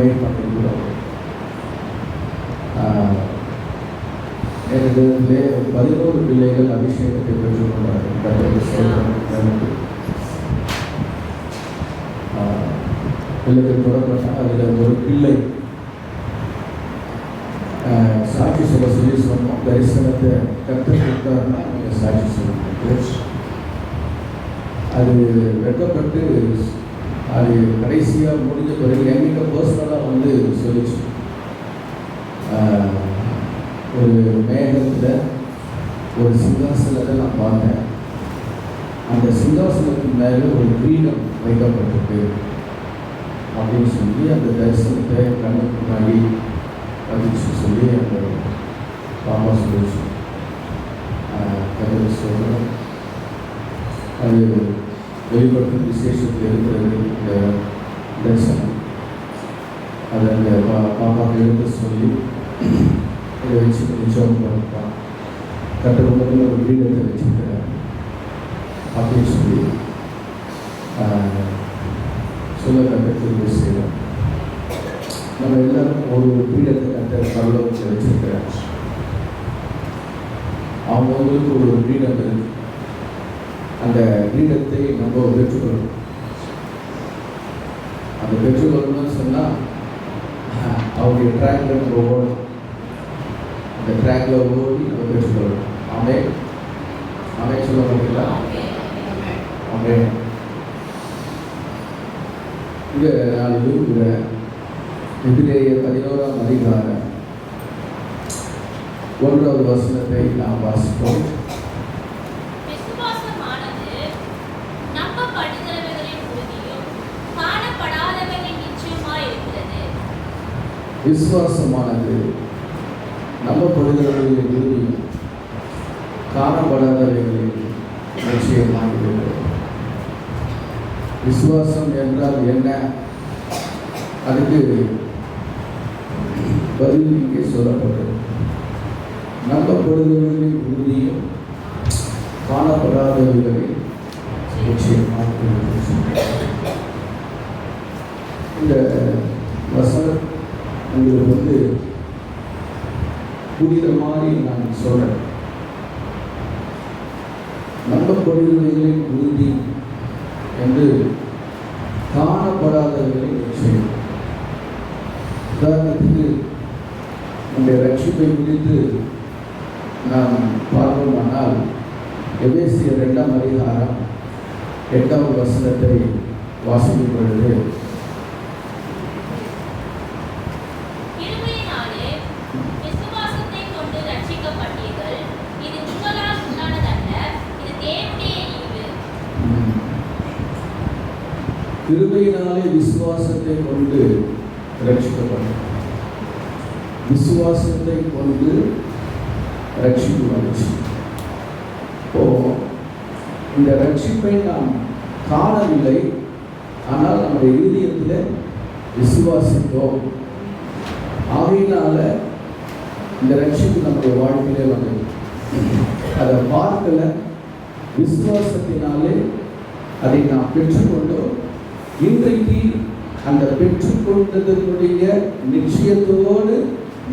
Invite பண்ணியிருக்கிறோம். எனக்கு 11 பிள்ளைகள் அபிஷேகத்தை பெற்றுக்கொண்டார்கள். பிள்ளைகள் தொடர்பட்டால் அதில் ஒரு பிள்ளை சாட்சி சொல்ல சொல்லி சொன்னோம். தரிசனத்தை கற்றுக் கொடுத்தாருன்னா நீங்கள் சாட்சி சொல்லணும். அது வெட்கப்பட்டு அது கடைசியாக முடிஞ்ச பிறகு என்கிட்ட பர்சனலாக வந்து சொல்லிச்சு. ஒரு மேகத்தில் ஒரு சிங்காசனத்தை நான் பார்த்தேன். அந்த சிங்காசனத்தின் மேலே ஒரு கிரீடம் வைக்கப்பட்டிருக்கு அப்படின்னு சொல்லி அந்த தரிசனத்தை கண்ணுக்கு முன்னாடி வந்துச்சு சொல்லி அந்த பாப்பா சொல்லிச்சு. கதை சொல்கிறோம். அது வெளிப்படுத்தும் விசேஷத்தில் இருக்கிறது இந்த தரிசனம். அதை அந்த பாப்பாவுக்கு எடுத்து சொல்லி இதை வச்சு நிச்சயம் பண்ணிட்டான். கட்டுக்கும்பத்தில் ஒரு கிரீடத்தை வச்சுருக்கிறார் அப்படின்னு சொல்லி சொல்ல கட்டத்தில் செய்கிறோம். நம்ம எல்லாரும் ஒரு கிரீடத்தை கட்ட பரலோகத்தில் வச்சிருக்கிறார். அவங்களுக்கு ஒரு கிரீடம் இருக்கு. அந்த கிரீடத்தை நம்ம பெற்றுக்கொள்ளணும். அந்த பெற்றுக்கொள்ளணும்னு சொன்னால் அவருடைய ட்ராக்ல நம்ம ஓடணும். அந்த ட்ராக்ல ஓடி நம்ம பெற்றுக்கொள்ளணும். அமே சொல்ல முடியல. அமே இங்கே நான் விரும்புகிறேன். எபிரேயர் 11ஆம் அதிகாரம் 1வது வசனத்தை நாம் வாசிப்போம். விசுவாசமானது நம்பப்படுகிறவர்களின் உறுதியும் காணப்படாதவர்களின் நிச்சயமாகிறது. விசுவாசம் என்றால் என்ன? அதுக்கு பதில் இங்கே சொல்லப்பட்டது. நம்பப்படுகிறவர்களின் உறுதியும் காணப்படாதவர்களின் நிச்சயமாகிறது. இந்த வசனம் உங்களுக்கு வந்து புரிகிற மாதிரி நான் சொல்றேன். நம்பப்படுகிறவர்களின் உறுதி என்று காணப்படாதவர்களின் நிச்சயம். உதாரணத்துக்கு நம்முடைய ரட்சிப்பை குறித்து நாம் பார்ப்போமானால் எபேசியர் 2ஆம் அதிகாரம் 8வது வசனத்தை வாசிக்கும் பொழுது, கிருபையினாலே விசுவாசத்தை கொண்டு ரட்சிக்கப்பட்டோம். விசுவாசத்தை கொண்டு ரட்சிப்பு வந்துச்சு. இப்போ இந்த ரட்சிப்பை நாம் காணவில்லை, ஆனால் நம்முடைய இருதயத்தில் விசுவாசித்தோம். ஆகையினால இந்த ரட்சிப்பு நம்முடைய வாழ்க்கையிலே வந்தது. அதை பார்க்கல, விசுவாசத்தினாலே அதை நாம் பெற்றுக்கொண்டோம். இன்றைக்கு அந்த பெற்றுக்கொண்டதனுடைய நிச்சயத்தோடு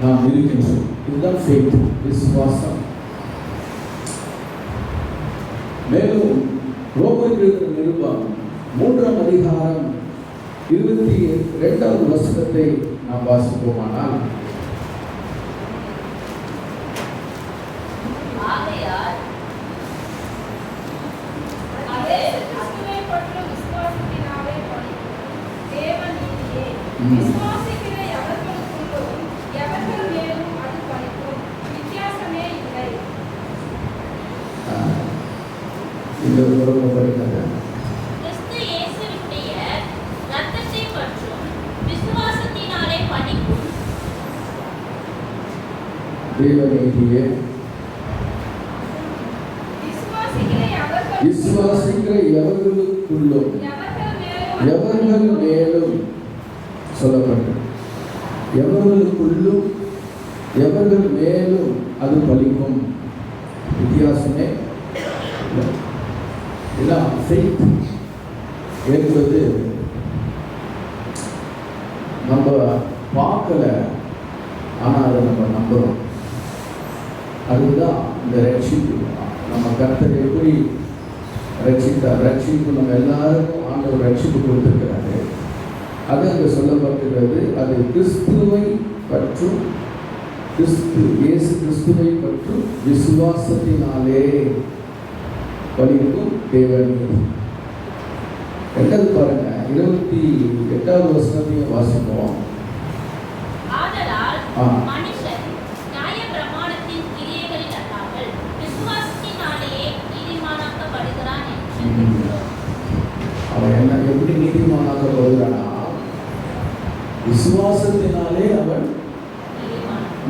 நாம் இருக்கின்றோம். இதுதான் ஃபெய்த், விசுவாசம். மேலும் ரோமருக்கு நிருபம் 3ஆம் அதிகாரம் 22வது வசனத்தை நாம் வாசிப்போமானால், இந்த ஒரு படிக்கிறாங்க. தேவநீதியே விசுவாசிக்கிற எவர்களுக்குள்ளும் எவர்கள் மேலும் சொல்லப்பட்டது. எவர்களுக்குள்ளும் எவர்கள் மேலும் அது பலிக்கும். வித்தியாசமே ஃபெய்த் என்பது நம்ம பார்க்கல, ஆனால் அதை நம்ம நம்புகிறோம். அதுதான் இந்த ரட்சிப்பு. நம்ம கர்த்தர் எப்படி ரட்சித்தார், ரட்சிப்பு நம்ம எல்லாருக்கும் ஆண்டவர் ரட்சிப்பு கொடுத்துருக்கிறாரு. அது அங்கே சொல்லப்பட்டிருக்கிறது. அது கிறிஸ்துவை பற்றும் இயேசு கிறிஸ்துவை பற்றும் விசுவாசத்தினாலே பலிக்கும் தேவநீதி. ரெண்டாவது பாருங்க, 28வது வசனத்தையும் வாசிப்போம். அவன் என்ன எப்படி நீதிமானாக்கப்படுகிறானா? விசுவாசத்தினாலே அவன்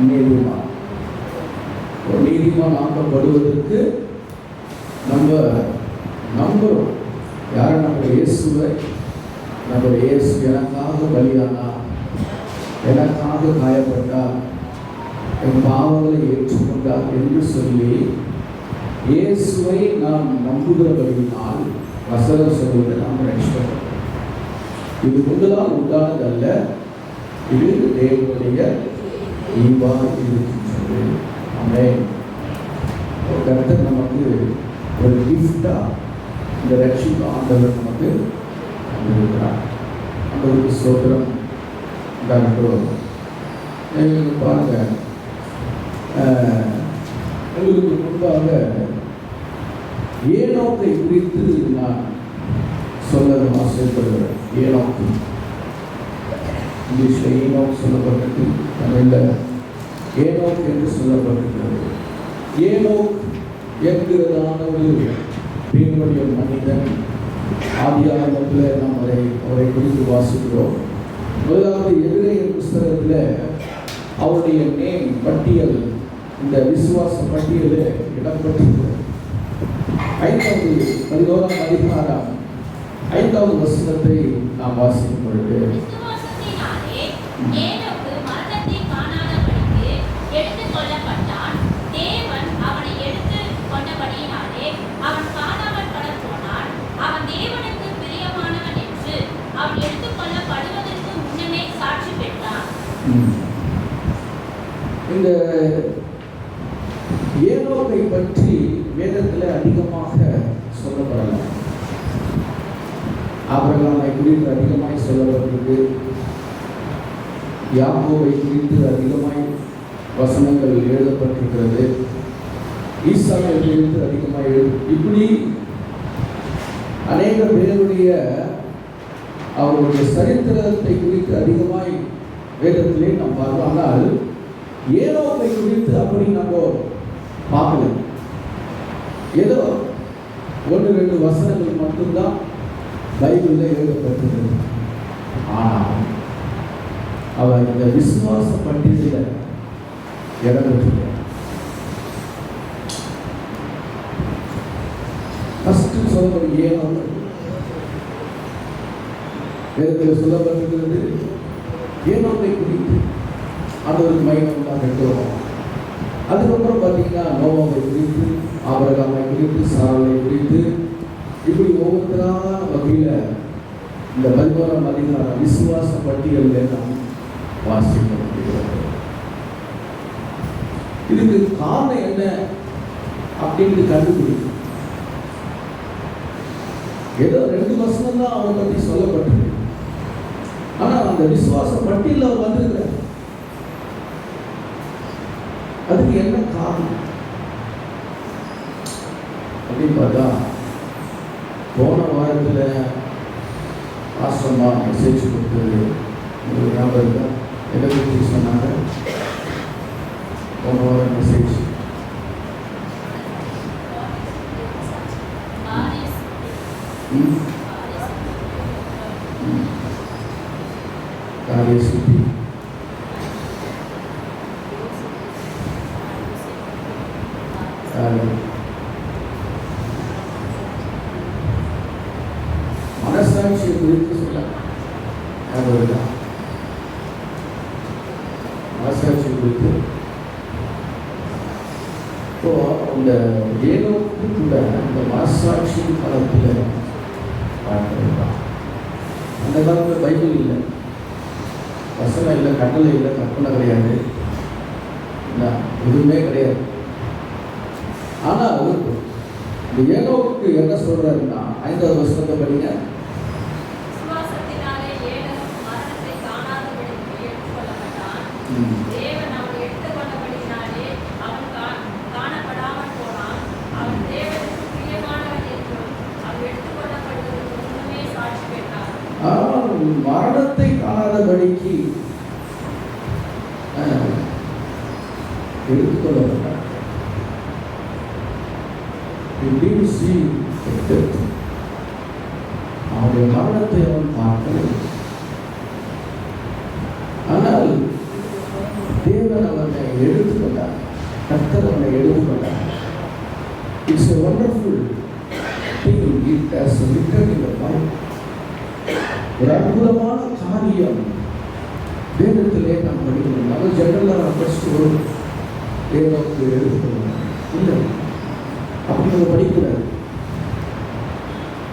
நீதிமான். நீதிமான் ஆக்கப்படுவதற்கு நம்ம நம்புறோம். யாரை? நம்ம இயேசுவை. நம்ம இயேசு எனக்காக பலியானா, எனக்காக காயப்பட்டார், என் பாவங்களை ஏற்றுக்கொண்டார் என்று சொல்லி இயேசுவை நாம் நம்புகிறபடியினால் வசனம் சொல்வதை நாம் ரட்சிக்கப்பட்டோம். இது உங்களால் உண்டானதல்ல, இது தேவனுடைய ஈவாக இருக்கின்றது. ஆமென். கர்த்தர் நமக்கு ஒரு கிஃப்டா இந்த ரட்சிப்பு ஆண்டவர் நமக்கு தந்திருக்கிறார். ஆண்டவருக்கு ஸ்தோத்திரம் உண்டாகட்டும். பாருங்க, உங்களுக்கு முன்பாக ஏனோக்கை குறித்து நான் சொல்ல ஆசைப்படுகிறேன். ஏனோக்கு, இங்கிலீஷில் ஏனோக் சொல்லப்பட்டது, தமிழில் ஏனோக் என்று சொல்லப்பட்டிருக்கிறது. ஏனோக் என்கிறதான ஒரு தேவனுடைய மனிதன். ஆதியாகமத்தில் நாம் அவரை குறித்து வாசிக்கிறோம். முதலாவது எபிரேயர் புஸ்தகத்தில் அவருடைய நேம் பட்டியல், இந்த விசுவாச பட்டியலில் இடம்பெற்றிருக்கிறது. 11வது அதிகாரம் 5வது வசனத்தை நாம் வாசிக்கும் பொழுது, இந்த ஏனோக்கை பற்றி வேதத்தில் அதிகமாக சொல்லப்படல. ஆபிரகாமை குறித்து அதிகமாய் சொல்லப்பட்டிருக்கு. யாக்கோபை குறித்து அதிகமாய் வசனங்கள் எழுதப்பட்டிருக்கிறது. ஈசாவை குறித்து அதிகமாய் இப்படி அநேக பேருடைய அவருடைய சரித்திரத்தை குறித்து அதிகமாய் வேதத்திலே நாம் பார்க்கிறோம். ஆனால் ஏனோக்கை குறித்து அப்படி நம்ம பார்க்கல. ஏதோ 1-2 வசனங்கள் மட்டும்தான் பைபிளில் எழுதப்பட்டிருக்கிறது. ஆனால் அவர் இந்த விசுவாச பட்டியலில் இடம்பெற்றிருக்கிறார். ஃபர்ஸ்ட் சொல்லப்படும் ஏனோக்கு வேதத்தில் சொல்லப்பட்டிருக்கிறது. ஏனோக்கை குறித்து ஆண்டவருக்கு மகிமை உண்டாகட்டும். அதுக்கப்புறம் பார்த்தீங்கன்னா நோவாவை குறித்து, ஆபிரகாமை குறித்து, சாராளை குறித்து, இப்படி ஒவ்வொருத்தரான வகையில் இந்த 11ஆம் அதிகாரம் விசுவாச பட்டியலில் நாம் வாசிக்க முடிகிறது. இதுக்கு காரணம் என்ன அப்படின்னு கண்டுபிடிக்கும். ஏதோ 2 வசனம் தான் அவரை பற்றி சொல்லப்பட்டிருக்கு. ஆனால் அந்த விசுவாச பட்டியலில் அவர் வந்திருக்கிறார். அதுக்கு என்ன காரணம் அப்படின்னு பார்த்தா, போன வாரத்தில் ஆசிரமா மெசேஜ் கொடுத்தது உங்களுக்கு ஞாபகம் இருக்கா? எதை பற்றி சொன்னாங்க? போன வாரம் மெசேஜ் காரியசித்தி, மனசாட்சியை குறித்து சொல்ல மனசாட்சியை குறித்து. இப்போ அந்த ஏனோக்கு கூட அந்த மனசாட்சி காலத்தில் பார்க்கலாம். அந்த காலத்தில் பைபிள் இல்லை. வசனம் இல்லை, கட்டளை இல்லை, கற்பனை கிடையாது, எதுவுமே கிடையாது. ஆனால் இந்த ஏனோக்கு என்ன சொல்றாருன்னா 5வது வசனத்தை படிங்க. மரணத்தை காணாதபடிக்கு எடுத்துக்கொள்ளப்பட்டார். அவருடைய மரணத்தை அவன் பார்க்கவில்லை. ஆனால் தேவன் அவனை எடுத்துக்கொண்டார், கர்த்தர் அவனை எடுத்துக்கொண்டார். It's a wonderful thing. It has written in the Bible. ஒரு அற்புதமான காரியம் வேதத்திலே நாம் படிக்கணும். அது ஜெனரலாக ஃபர்ஸ்ட் ஒரு தேவனுக்கு எடுத்துக்கணும் இல்லை, அப்படி நம்ம படிக்கிறார்.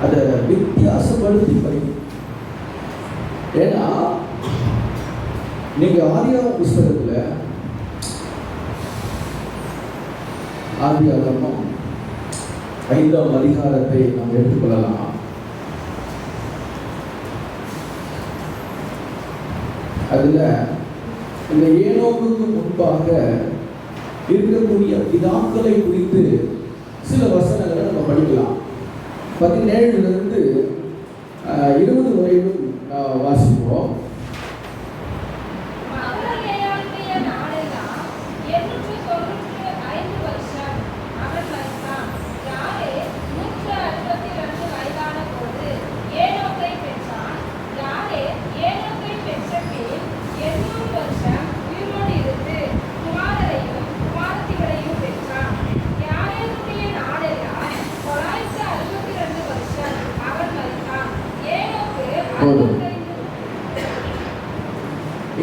அதை வித்தியாசப்படுத்தி படிக்கணும். ஏன்னா நீங்க ஆதியாகம புஸ்தகத்துல ஆதியாகமம் 5ஆம் அதிகாரத்தை நாம் எடுத்துக்கொள்ளலாம். அதுல இந்த ஏனோக்குக்கு முன்பாக இருக்கக்கூடிய பிதாக்களை குறித்து சில வசனங்களை நம்ம படிக்கலாம். 17 20 வரையிலும் வாசிப்போம்.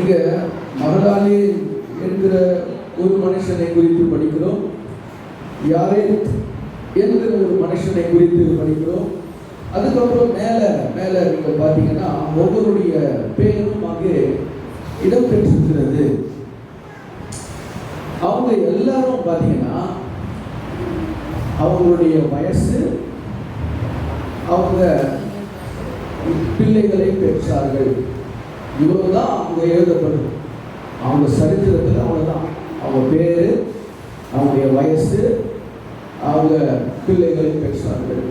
இங்க மகலாலே என்கிற ஒரு மனுஷனை குறித்து படிக்கிறோம், யாரேத் என்கிற ஒரு மனுஷனை குறித்து படிக்கிறோம். அதுக்கப்புறம் மேல நீங்க பார்த்தீங்கன்னா ஒவ்வொருடைய பேரும் அங்கே இடம் பெற்றிருக்கிறது. அவங்க எல்லாரும் பார்த்தீங்கன்னா அவங்களுடைய வயசு, அவங்க பிள்ளைகளை பெற்றார்கள். இவ்வளவுதான் அவங்க எழுதப்படும். அவங்க சரித்திரத்தில் அவ்வளவுதான். அவங்க பேரு, அவங்களுடைய வயசு, அவங்க பிள்ளைகளை பெற்றார்கள்,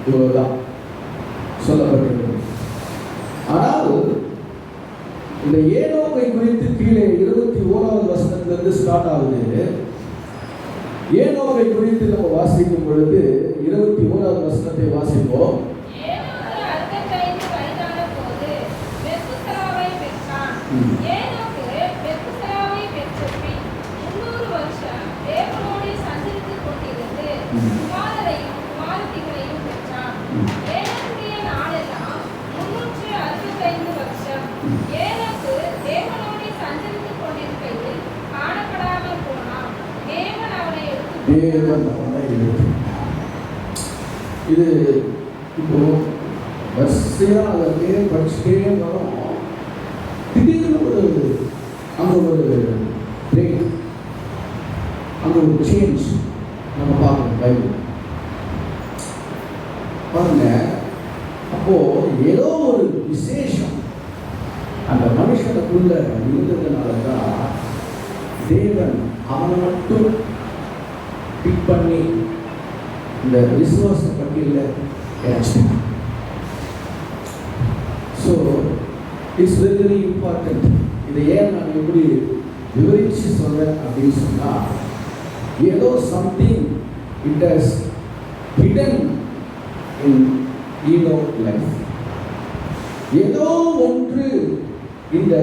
இவ்வளவுதான் சொல்லப்பட்டிருக்கிறது. ஆனால் இந்த ஏனோக்கை குறித்து கீழே 21வது வசனத்திலிருந்து ஸ்டார்ட் ஆகுது. ஏனோக்கை குறித்து நம்ம வாசிக்கும் பொழுது 21வது வசனத்தை வாசிப்போம். இது இப்போ வரிசையா அதை படிச்சுட்டே வரோம். திடீர்னு அங்க ஒரு பிரேக், அங்க ஒரு சேஞ்ச் நம்ம பார்க்கணும். பைபிள் பாருங்க, அப்போ ஏதோ ஒரு விசேஷம் அந்த மனுஷனுக்குள்ள இருந்ததுனாலதான் தேவன் அவனை மட்டும் பிக் பண்ணி இந்த விசுவாச பட்டியலில் இறச்சிட்டான். So it's very very important. இதை ஏன் நான் எப்படி விவரித்து சொல்கிறேன் அப்படின்னு சொன்னால், ஏதோ something it has hidden in Enoch life. ஏதோ ஒன்று இந்த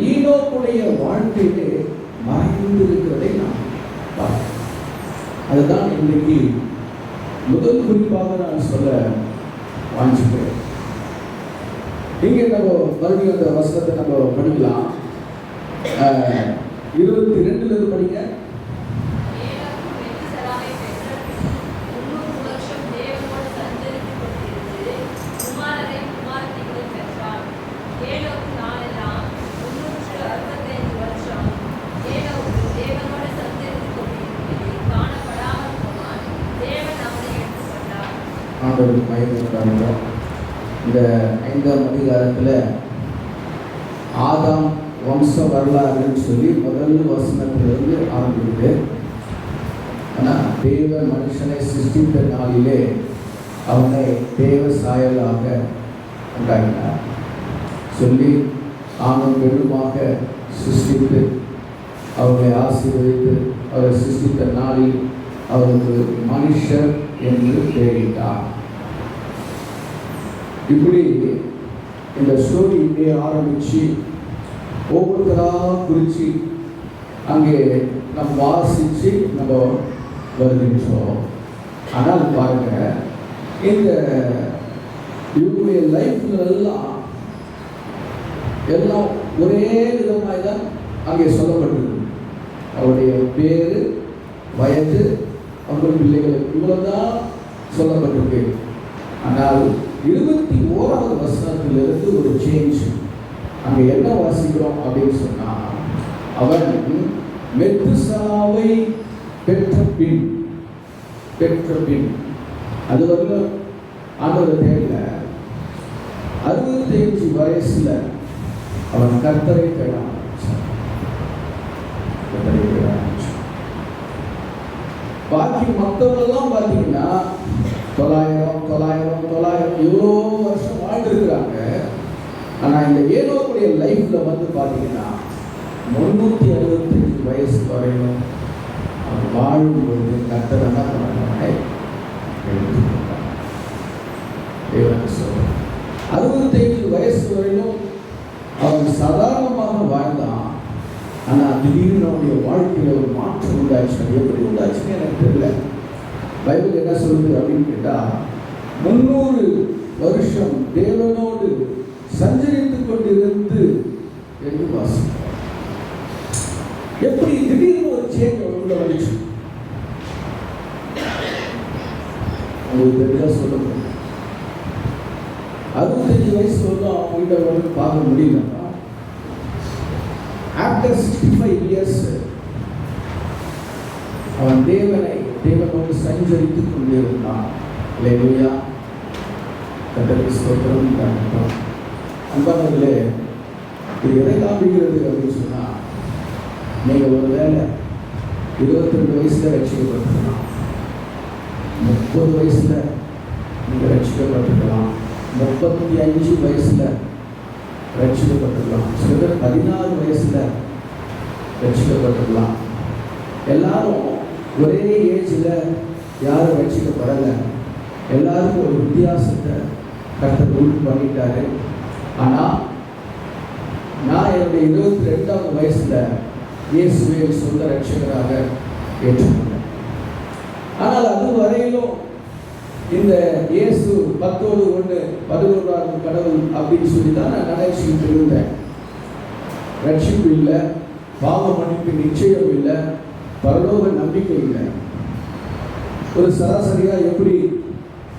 ஈனோக்குடைய வாழ்க்கையிலே மறைந்திருக்கிறதை நான் பார்க்கிறேன். அதுதான் இன்றைக்கு முதல் குறிப்பாக நான் சொல்ல வாஞ்சிக்கிறேன். இங்கே நம்ம மறுபடியும் அந்த வசனத்தை நம்ம படிக்கலாம். 22 படிங்க. ஆண்டவருக்கு மகிமை. இந்த 5ஆம் அதிகாரத்தில் ஆதாம் வம்ச வரலாறுன்னு சொல்லி முதல் வசனத்திலிருந்து ஆரம்பிக்குது. ஆனால் தேவ மனுஷனை சிருஷ்டித்த நாளிலே அவனை தேவ சாயலாக உண்டாக்கினார் சொல்லி ஆணும் பெண்ணுமாக சிருஷ்டித்து அவர்களை ஆசீர்வதித்து அவரை சிருஷ்டித்த நாளில் அவருக்கு மனுஷர் என்று பெயரிட்டார். இப்படி இந்த ஸ்டோரி இப்படியே ஆரம்பித்து ஒவ்வொருத்தராக குறித்து அங்கே நம்ம வாசித்து நம்ம வருகின்றோம். ஆனால் பாருங்க, இந்த இவங்களுடைய லைஃப்ல எல்லாம் ஒரே விதமாக தான் அங்கே சொல்லப்பட்டிருக்கு. அவருடைய பேரு, வயது, அவங்க பிள்ளைகள் இவ்வளவுதான் சொல்லப்பட்டிருக்கு. ஆனால் 21வது வசனத்திலிருந்து ஒரு சேஞ்ச். அங்கே என்ன வாசிக்கிறோம் அப்படின்னு சொன்னா, அவன் மெத்துசாவை பெற்ற பின் அது வந்து ஆண்டவர் தேவையில்ல. 65 வயசுல அவன் கர்த்தரை தேட ஆரம்பிச்சான். பாக்கி மற்றவர்கள்லாம் பார்த்தீங்கன்னா 900 எவ்வளோ வருஷம் வாழ்ந்துருக்குறாங்க. ஆனால் இந்த ஏனோக்குடைய லைஃப்ல வந்து பார்த்தீங்கன்னா 365 வயசு வரையிலும் அவன் வாழும்பொழுது கர்த்தர் என்ன பண்ணாங்க, 65 வயசு வரையிலும் அவன் சாதாரணமாக வாழ்ந்தான். ஆனால் திடீர்னு அவனுடைய வாழ்க்கையில் ஒரு மாற்றம் உண்டாச்சு. எப்படி உண்டாச்சுன்னு எனக்கு தெரியல. பைபிள் என்ன சொல்லுது அப்படின்னு கேட்டால், 300 வருஷம் தேவனோடு சஞ்சரித்துக் கொண்டிருந்து என்று வாசிக்கிறோம். எப்படி திடீர்னு ஒரு சேஞ்ச் உள்ள வந்துச்சு உங்களுக்கு தெரிஞ்சா சொல்லுங்க. 65 வயசு வந்து அவங்க கிட்ட வந்து பார்க்க முடியலன்னா, ஆஃப்டர் 65 இயர்ஸ் அவன் தேவனோடு சஞ்சரித்துக் கொண்டிருந்தான். அல்லேலூயா, கர்த்தருக்கு ஸ்தோத்திரம். அன்பானவர்களே, இது எதை காண்பிக்கிறது அப்படின்னு சொன்னா, நீங்க ஒரு வேலை 22 வயசுல ரட்சிக்கப்பட்டிருக்கலாம், 30 வயசுல நீங்க ரட்சிக்கப்பட்டிருக்கலாம், 35 வயசுல ரட்சிக்கப்பட்டிருக்கலாம், சில பேர் 16 வயசுல ரட்சிக்கப்பட்டிருக்கலாம். எல்லாரும் ஒரே ஏஜ்ல யாரும் ரட்சிக்கப்படலை. எல்லாருக்கும் ஒரு வித்தியாசத்தை கர்த்தர் உண்டு பண்ணிட்டாரு. ஆனால் நான் என்னுடைய 22வது வயசுல இயேசுவை சொந்த ரட்சகராக ஏற்றுக்கொண்டேன். ஆனால் அது வரையிலும் இந்த இயேசு 10:1 11வது கடவுள் அப்படின்னு சொல்லி தான் நான் நினைச்சுக்கிட்டு இருந்தேன். ரட்சிப்பு இல்லை, பாவ மன்னிப்பு நிச்சயம் இல்லை, பரலோக நம்பிக்கை இல்லை. ஒரு சராசரியா எப்படி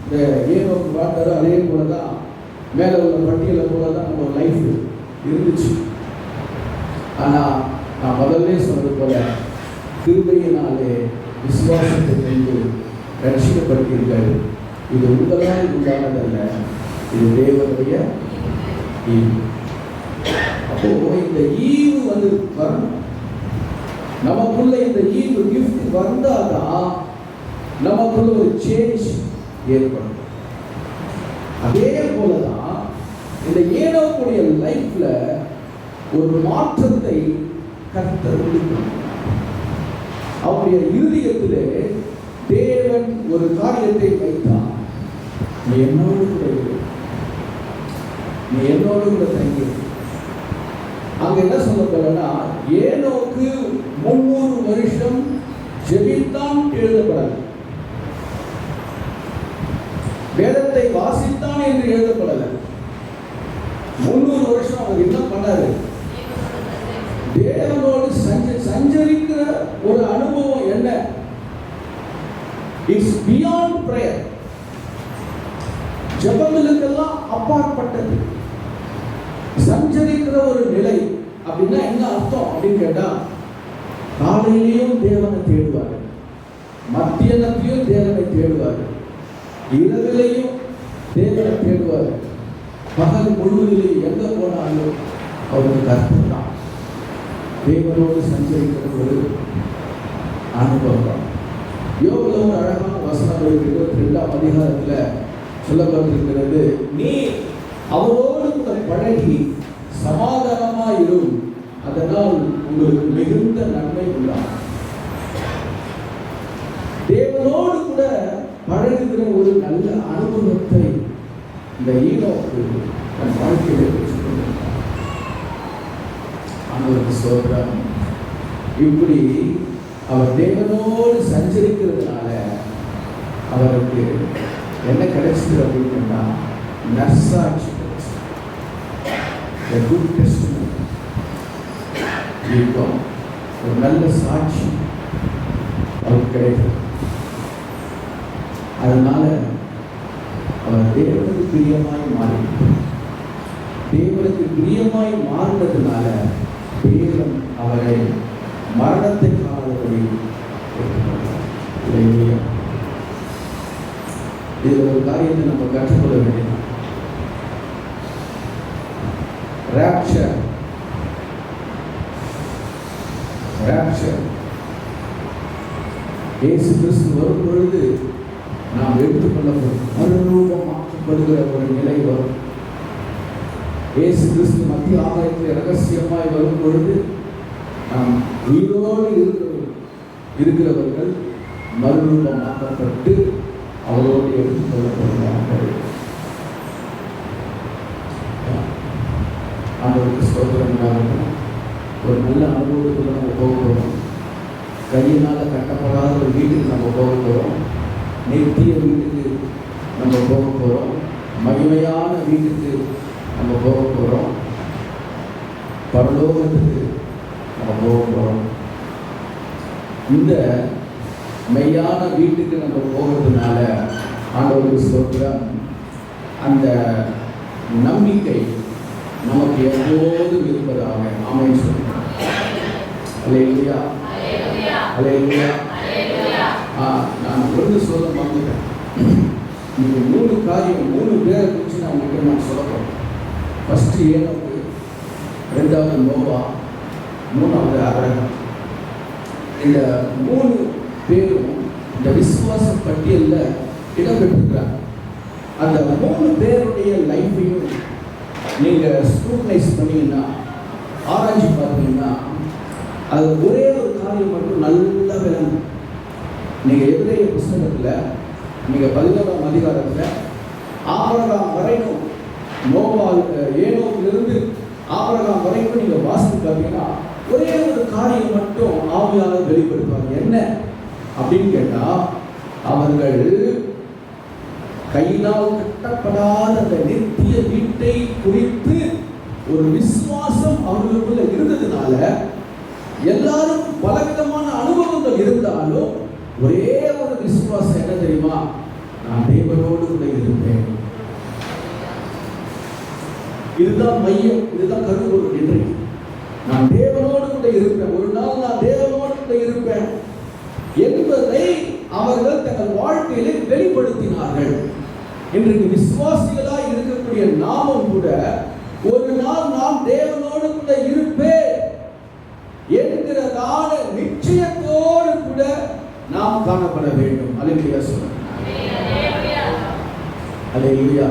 இந்த ஏனோக்கு வாழ்ந்தாரோ அதே போலதான் மேல உள்ள பட்டியலை போலதான் நம்ம லைஃப் இருந்துச்சு. ஆனா நான் முதல்ல சொன்னது போல கிருபையினாலே விசுவாசத்தை கொண்டு ரட்சிக்கப்பட்டீர்கள். இது உங்களால் உண்டானதல்ல, இது தேவனுடைய ஈவு. அப்போ இந்த ஈவு வந்து வரணும். நமக்குள்ள இந்த ஈவு கிஃப்ட் வந்தாதான் நமக்குள்ள ஒரு சேஞ்ச் ஏற்படும். அதே போலதான் இந்த ஏனோக்குடைய லைஃப்ல ஒரு மாற்றத்தை கர்த்தர் உண்டாக்கினார். அவருடைய இருதயத்திலே தேவன் ஒரு காரியத்தை வைத்தார். நீ என்னோடு கூட இரு, நீ என்னோடு கூட தங்கி. அங்க என்ன சொல்ல போறேன்னா, ஏனோக்கு 300 வருஷம் ஜெபித்தான் எழுதப்படலை, வேதத்தை வாசித்தான் என்று எழுதப்படலை. 300 வருஷம் அவர் என்ன பண்ணாரு? தேவனோடு சஞ்சரிக்கிற ஒரு அனுபவம் என்ன? It's beyond prayer. ஜெபங்களுக்கெல்லாம் அப்பாற்பட்டது சஞ்சரிக்கிற ஒரு நிலை. அப்படின்னா என்ன அர்த்தம் அப்படின்னு கேட்டா, காலையிலையும் தேவனை தேடுவாரு, மத்தியானத்திலையும் தேவனை தேடுவாரு, இரவிலையும் தேவனை தேடுவார். பகல் முழுவதிலையும் எங்க போனாலும் அவருக்கு கர்த்தர் தான். தேவனோடு சஞ்சரிக்கிற ஒரு அனுபவம் தான். யோபுல ஒரு அழகான வசனம் 22ஆம் அதிகாரத்தில் சொல்லப்பட்டிருக்கிறது, நீ அவரோடு கூட பழகி சமாதானமாயிரும், அதனால் உங்களுக்கு மிகுந்த நன்மை உண்டாகும். தேவனோடு கூட பழகுகிற ஒரு நல்ல அனுபவத்தை இந்த ஈனோக்கு தன் வாழ்க்கையில பெற்றுக்கொண்டிருந்தார். ஆண்டவருக்கு ஸ்தோத்திரம். இப்படி அவர் தேவனோடு சஞ்சரிக்கிறதுனால அவருக்கு என்ன கிடைச்சது அப்படின்னா நற்சாட்சி கிடைச்சது. ஒரு நல்ல சாட்சி அவருக்கு கிடைத்தது. அதனால அவர் தேவனுக்கு பிரியமாய் மாறினார். தேவனுக்கு பிரியமாய் மாறினதுனால தேவன் அவரை மரணத்தை காணபடி இதில் ஒரு காரியத்தை நம்ம கற்றுக்கொள்ள வேண்டும். ராப்சர் இயேசு கிறிஸ்து வரும் பொழுது நாம் எடுத்துக்கொள்ளப்படும் மறுரூபமாக்கப்படுகிற ஒரு நிலை வரும். இயேசு கிறிஸ்து மத்திய ஆலயத்தில் ரகசியமாய் வரும் பொழுது நாம் உயிரோடு இருக்கிறவர்கள் மறுரூபமாக்கப்பட்டு அவரோடு எடுத்துக்கொள்ளப்படுவார்கள். ஆண்டவருக்கு ஸ்தோத்திரம். ஒரு நல்ல அனுபவத்துக்கு நம்ம போக போகிறோம். கையினால் கட்டப்படாத ஒரு வீட்டுக்கு நம்ம போக போகிறோம். நித்திய வீட்டுக்கு நம்ம போக போகிறோம். மகிமையான வீட்டுக்கு நம்ம போக போகிறோம். பரலோகத்துக்கு நம்ம போக போகிறோம். இந்த மெய்யான வீட்டுக்கு நம்ம போகிறதுனால ஆண்டவருக்கு ஸ்தோத்திரம், அந்த நம்பிக்கை நமக்கு எப்போதும் இருப்பதாக ஆமென் சொல்லுங்கள். அல்லேலூயா, அல்லேலூயா. நான் ஒன்று சொல்ல மறந்துட்டேன். இந்த 3 காரியம் 3 பேரை குறித்து நான் உங்களுக்கு நான் சொல்ல போகிறேன். ஃபஸ்ட்டு ஏனோக்கு, 2வது நோவா, 3வது ஆபிரகாம். இந்த 3 பேரும் இந்த விசுவாச பட்டியலில் இடம்பெற்றிருக்கிறாங்க. அந்த 3 பேருடைய லைஃப்பையும் நீங்கள் ஸ்க்ரூட்டனைஸ் பண்ணீங்கன்னா, ஆராய்ச்சி பார்த்தீங்கன்னா, அது ஒரே ஒரு காரியம் மட்டும் நல்லா விளங்கும். நீங்கள் எபிரேய புஸ்தகத்தில் நீங்கள் 11ஆம் அதிகாரத்தில் ஆபிரகாம் வரைக்கும், ஏனோக்கிலிருந்து ஆபிரகாம் வரைக்கும் நீங்கள் வாசித்து பார்த்தீங்கன்னா ஒரே ஒரு காரியம் மட்டும் ஆவியாளர் வெளிப்படுத்துவாங்க. என்ன அப்படின்னு கேட்டால், அவர்கள் கையினால் கட்டப்படாத அந்த நித்திய வீட்டை குறித்து ஒரு விசுவாசம் அவர்களுக்குள்ள இருந்ததுனால, எல்லாரும் பலவிதமான அனுபவங்கள் இருந்தாலும் ஒரே ஒரு விசுவாசம் என்ன தெரியுமா? நான் தேவனோடு கூட இருப்பேன். இதுதான் மையம், இதுதான் கருப்பொருள். இன்றைக்கு நான் தேவனோடு கூட இருப்பேன், ஒரு நாள் நான் தேவனோடு கூட இருப்பேன் என்பதை அவர்கள் தங்கள் வாழ்க்கையிலே வெளிப்படுத்தினார்கள். இன்றைக்கு விசுவாசிகளாய் இருக்கக்கூடிய நாமும் கூட ஒரு நாள் நாம் தேவனோடு கூட இருப்பேன் என்கிறதான நிச்சயத்தோடு கூட நாம் காணப்பட வேண்டும். அல்லேலூயா சொல்லுங்க. அல்லேலூயா.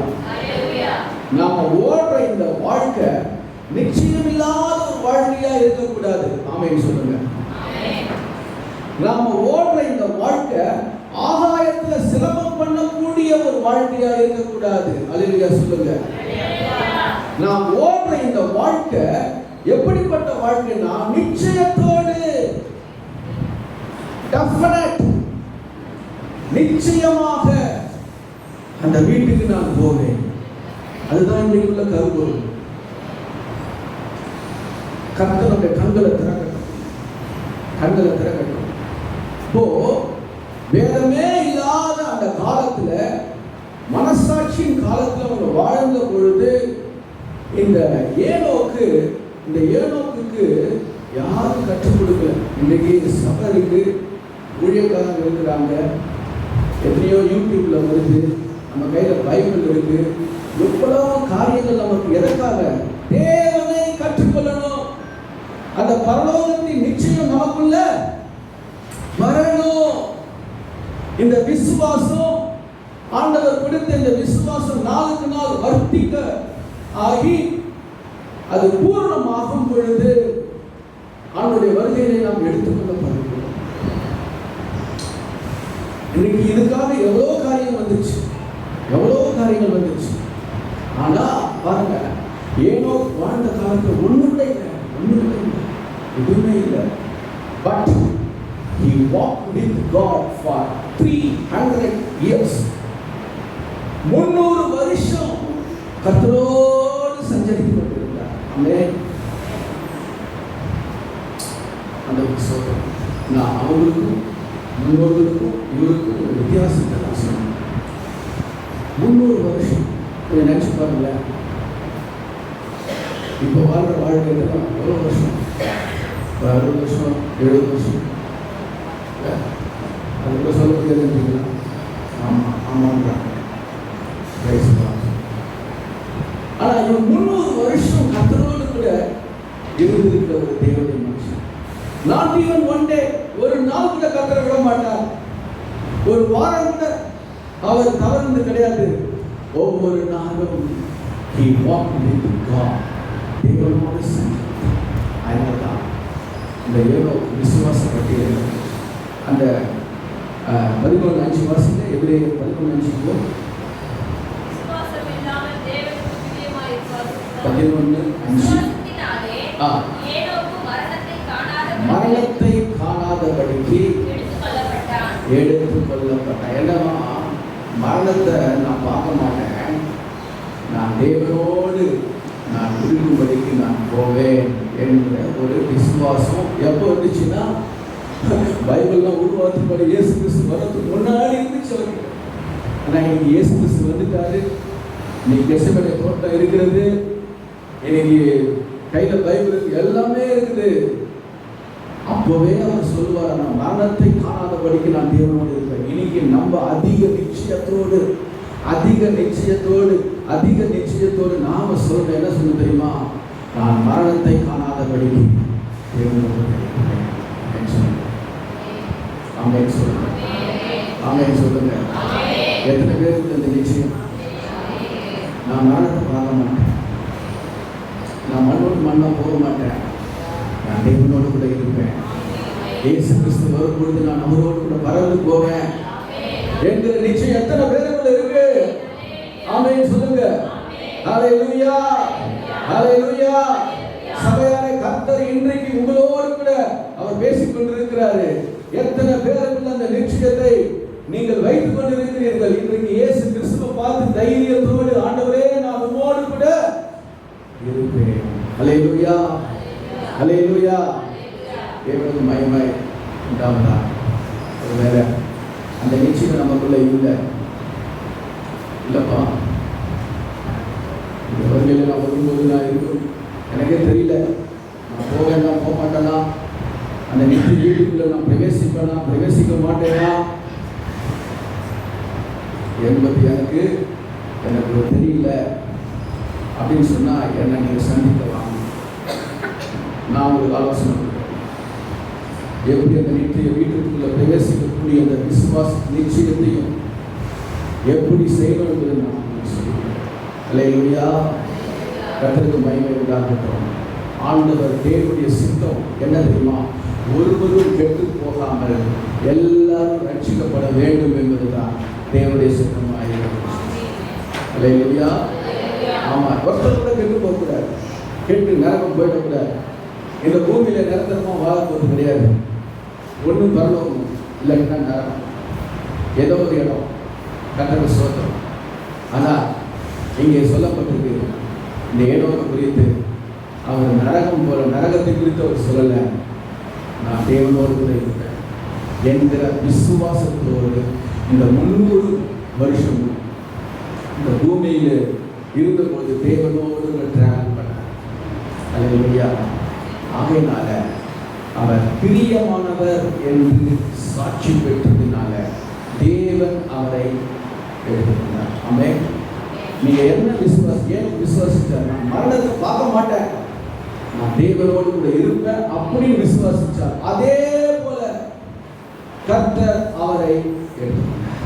நாம ஓடுற இந்த வாழ்க்கை நிச்சயமில்லாத ஒரு வாழ்க்கையா இருக்கக்கூடாது. ஆமென் சொல்லுங்க. நாம ஓடுற இந்த வாழ்க்கை ஆகாயத்துல சிரமம் பண்ணக்கூடிய ஒரு வாழ்க்கையா இருக்கக்கூடாது. அல்லேலூயா சொல்லுங்க. நாம் ஓடுற இந்த வாழ்க்கை எப்படிப்பட்ட வாழ்க்கைனா, நிச்சயத்தோடு, டெஃபினட், நிச்சயமாக அந்த வீட்டுக்கு நான் போவேன். அதுதான் இன்றைக்கு உள்ள கருப்பொருள். கர்த்தருடைய கண்களை திறக்கட்டும், கண்களை திறக்கட்டும். இப்போ வேதமே இல்லாத அந்த காலத்துல, மனசாட்சியின் காலத்துல அவங்க வாழ்ந்த பொழுது, இந்த ஏனோக்குக்கு யாரும் கற்றுக் கொடுக்கல. இன்றைக்கு சபை இருக்கு, ஊழியக்காரங்க இருக்கிறாங்க, எத்தனையோ யூடியூப்ல வருது, நம்ம கையில பைபிள் இருக்கு. எவ்வளவு காரியங்கள் நமக்கு எதற்காக? தேவனை கற்றுக்கொள்ளணும். அந்த பரலோகத்தின் நிச்சயம் நமக்குள்ள வரணும். இந்த விசுவாசம், ஆண்டவர் கொடுத்த இந்த விசுவாசம் நாளுக்கு நாள் வர்த்திக்க ஆகி அது பூரணமாகும் பொழுது அவனுடைய வருகையை நாம் எடுத்துக்கொள்ள போகிறோம். இன்னைக்கு இதுக்காக எவ்வளோ காரியம் வந்துச்சு, எவ்வளோ காரியங்கள் வந்துச்சு. ஆனா பாருங்க, ஏனோ வாழ்ந்த காலத்துல ஒண்ணுமே இல்லை, எதுவுமே இல்லை. But he walked with God for 300 years. 300 வருஷம் கர்த்தரோடு சஞ்சரித்து கொண்டிருந்தார். ஆமென். அந்த விசுவாசம் நான் அவங்களுக்கும் முன்னோர்களுக்கும் இவருக்கும் ஒரு வித்தியாசத்தை நான் சொன்னேன். 300 வருஷம் கொஞ்சம் நினைச்சு பாருங்களேன். இப்போ வாழ்ற வாழ்க்கையில எவ்வளோ வருஷம்? 60 வருஷம் 70 வருஷம் அது கூட சொல்ல முடியாதுன்றீங்களா? ஆமாம் ஆமான்றாங்க. ஆனா இவன் 300 வருஷம் கர்த்தரோடு கூட இருந்திருக்கிற ஒரு தேவனுடைய மனுஷன். நாட் ஈவன் ஒன் டே, ஒரு நாள் கூட கர்த்தரை விட மாட்டார். ஒரு வாரம் கூட அவர் தவறுந்து கிடையாது. ஒவ்வொரு நாளும் he walked with God. தேவனோடு சஞ்சரித்தார். அதனால்தான் இந்த ஏனோ விசுவாச பட்டியல் அந்த 11:5 வாசிங்க. எபிரேயர் 11:5 மரணத்தை காணாதபடிக்கு எடுத்துக்கொள்ளப்பட்டான். என்னன்னா மரணத்தை நான் பார்க்க மாட்டேன், நான் தேவனோடு நான் இருக்கும்படிக்கு நான் போவேன் என்ற ஒரு விசுவாசம் எப்போ இருந்துச்சுன்னா, பைபிள்லாம் உருவாக்கப்படி இயேசு கிறிஸ்து வரதுக்கு முன்னாடி இருந்துச்சு அவருக்கு. ஆனால் இன்னைக்கு இயேசு கிறிஸ்து வந்துட்டாரு. இன்னைக்கு கெத்செமனே தோட்டம் இருக்கிறது, இன்னைக்கு கையில பைபிள் இருக்கு, எல்லாமே இருக்குது. அப்போவே அவர் சொல்லுவார், நான் மரணத்தை காணாதபடிக்கு நான் தேவனோடு இருப்பேன். இன்னைக்கு நம்ம அதிக நிச்சயத்தோடு நாம சொல்றோம். என்ன சொல்ல தெரியுமா? நான் மரணத்தை காணாதபடிக்கு தேவனோடு இருப்பேன். ஆமென் சொல்லுங்க. ஆமென் சொல்லுங்க. எத்தனை பேருக்கு அந்த நிச்சயம்? நான் மரணத்தை பார்க்க மாட்டேன், நான் மண்ணோடு மண்ணா போக மாட்டேன், நான் தேவனோடு கூட இருப்பேன். இயேசு கிறிஸ்து வரும்பொழுது நான் அவரோடு கூட பறந்து போவேன் என்கிற நிச்சயம் எத்தனை பேருக்குள்ள இருக்கு? ஆமென் சொல்லுங்க. ஹல்லேலூயா, ஹல்லேலூயா. சபையாரே, கர்த்தர் இன்றைக்கு உங்களோடு கூட அவர் பேசிக் கொண்டிருக்கிறாரு. எத்தனை பேருக்குள்ள அந்த நிச்சயத்தை நீங்கள் வைத்துக் கொண்டிருக்கிறீர்கள்? இன்றைக்கு இயேசு கிறிஸ்துவை பார்த்து தைரியத்தோடு, ஆண்டவரே நான் உம்மோடு கூட இருப்பேன். ஹல்லேலூயா, ஹல்லேலூயா. தேவனுக்கு மகிமை உண்டாவதா. ஒருவேளை அந்த நிச்சயம் நமக்குள்ள இல்லப்பா, இந்த வருகையில் நான் வரும்போது நான் இருக்கும், எனக்கே தெரியல, நான் போவேன்னா போக மாட்டேனா, அந்த நிச்சய வீட்டுக்குள்ள நான் பிரவேசிப்பேனா பிரவேசிக்க மாட்டேனா என்பது எனக்கு தெரியல அப்படின்னு சொன்னா என்ன நீங்க சந்திக்கலாம். நான் உங்களுக்கு ஆலோசனை கொடுக்கிறேன். எப்படி அந்த நிச்சய வீட்டுக்குள்ள பிரவேசிக்கக்கூடிய அந்த விசுவாச நிச்சயத்தையும் எப்படி செய்யணும் என்பதை நான் சொல்லுவேன். அல்லேலூயா. கர்த்தருக்கு மகிமை உண்டாகட்டும். ஆண்டவர் தேவனுடைய சித்தம் என்ன தெரியுமா? ஒருவரும் கெட்டு போகாமல் எல்லாரும் ரட்சிக்கப்பட வேண்டும் என்பதுதான் தேவனுடைய சித்தமாக இருக்கிறது. அல்லேலூயா. ஆமா, ஒருத்தர் கூட கெட்டு போகக்கூடாது, கெட்டு நரகம் போயிடக்கூடாது. இந்த பூமியில நிரந்தரமா வாழ போது கிடையாது. ஒன்றும் பரலோகம் இல்லைன்னா நரகம், ஏதோ ஒரு இடம். கர்த்தருக்கு ஸ்தோத்திரம். ஆனால் இங்கே சொல்லப்பட்டிருக்கு, இந்த ஏனோக்கு குறித்து அவர் நரகம் போல, நரகத்தை குறித்து அவர் சொல்லலை, நான் தேவனோடு கூட இருப்பேன் என்கிற விசுவாசத்தோடு இந்த 300 வருஷம் இந்த பூமியில் இருந்தபோது தேவனோடு டிராவல் பண்ணார். அல்லேலூயா. ஆகையினால அவர் பிரியமானவர் என்று சாட்சி பெற்றதினால தேவன் அவரை எடுத்துக்கொண்டார். ஆமென். நீங்க என்ன ஏன் விசுவாசிச்சார்? நான் மரணத்தை பார்க்க மாட்டேன், நான் தேவனோடு கூட இருப்பேன் அப்படின்னு விசுவாசிச்சார். அதே போல கர்த்தர் அவரை எடுத்துக்கொண்டார்.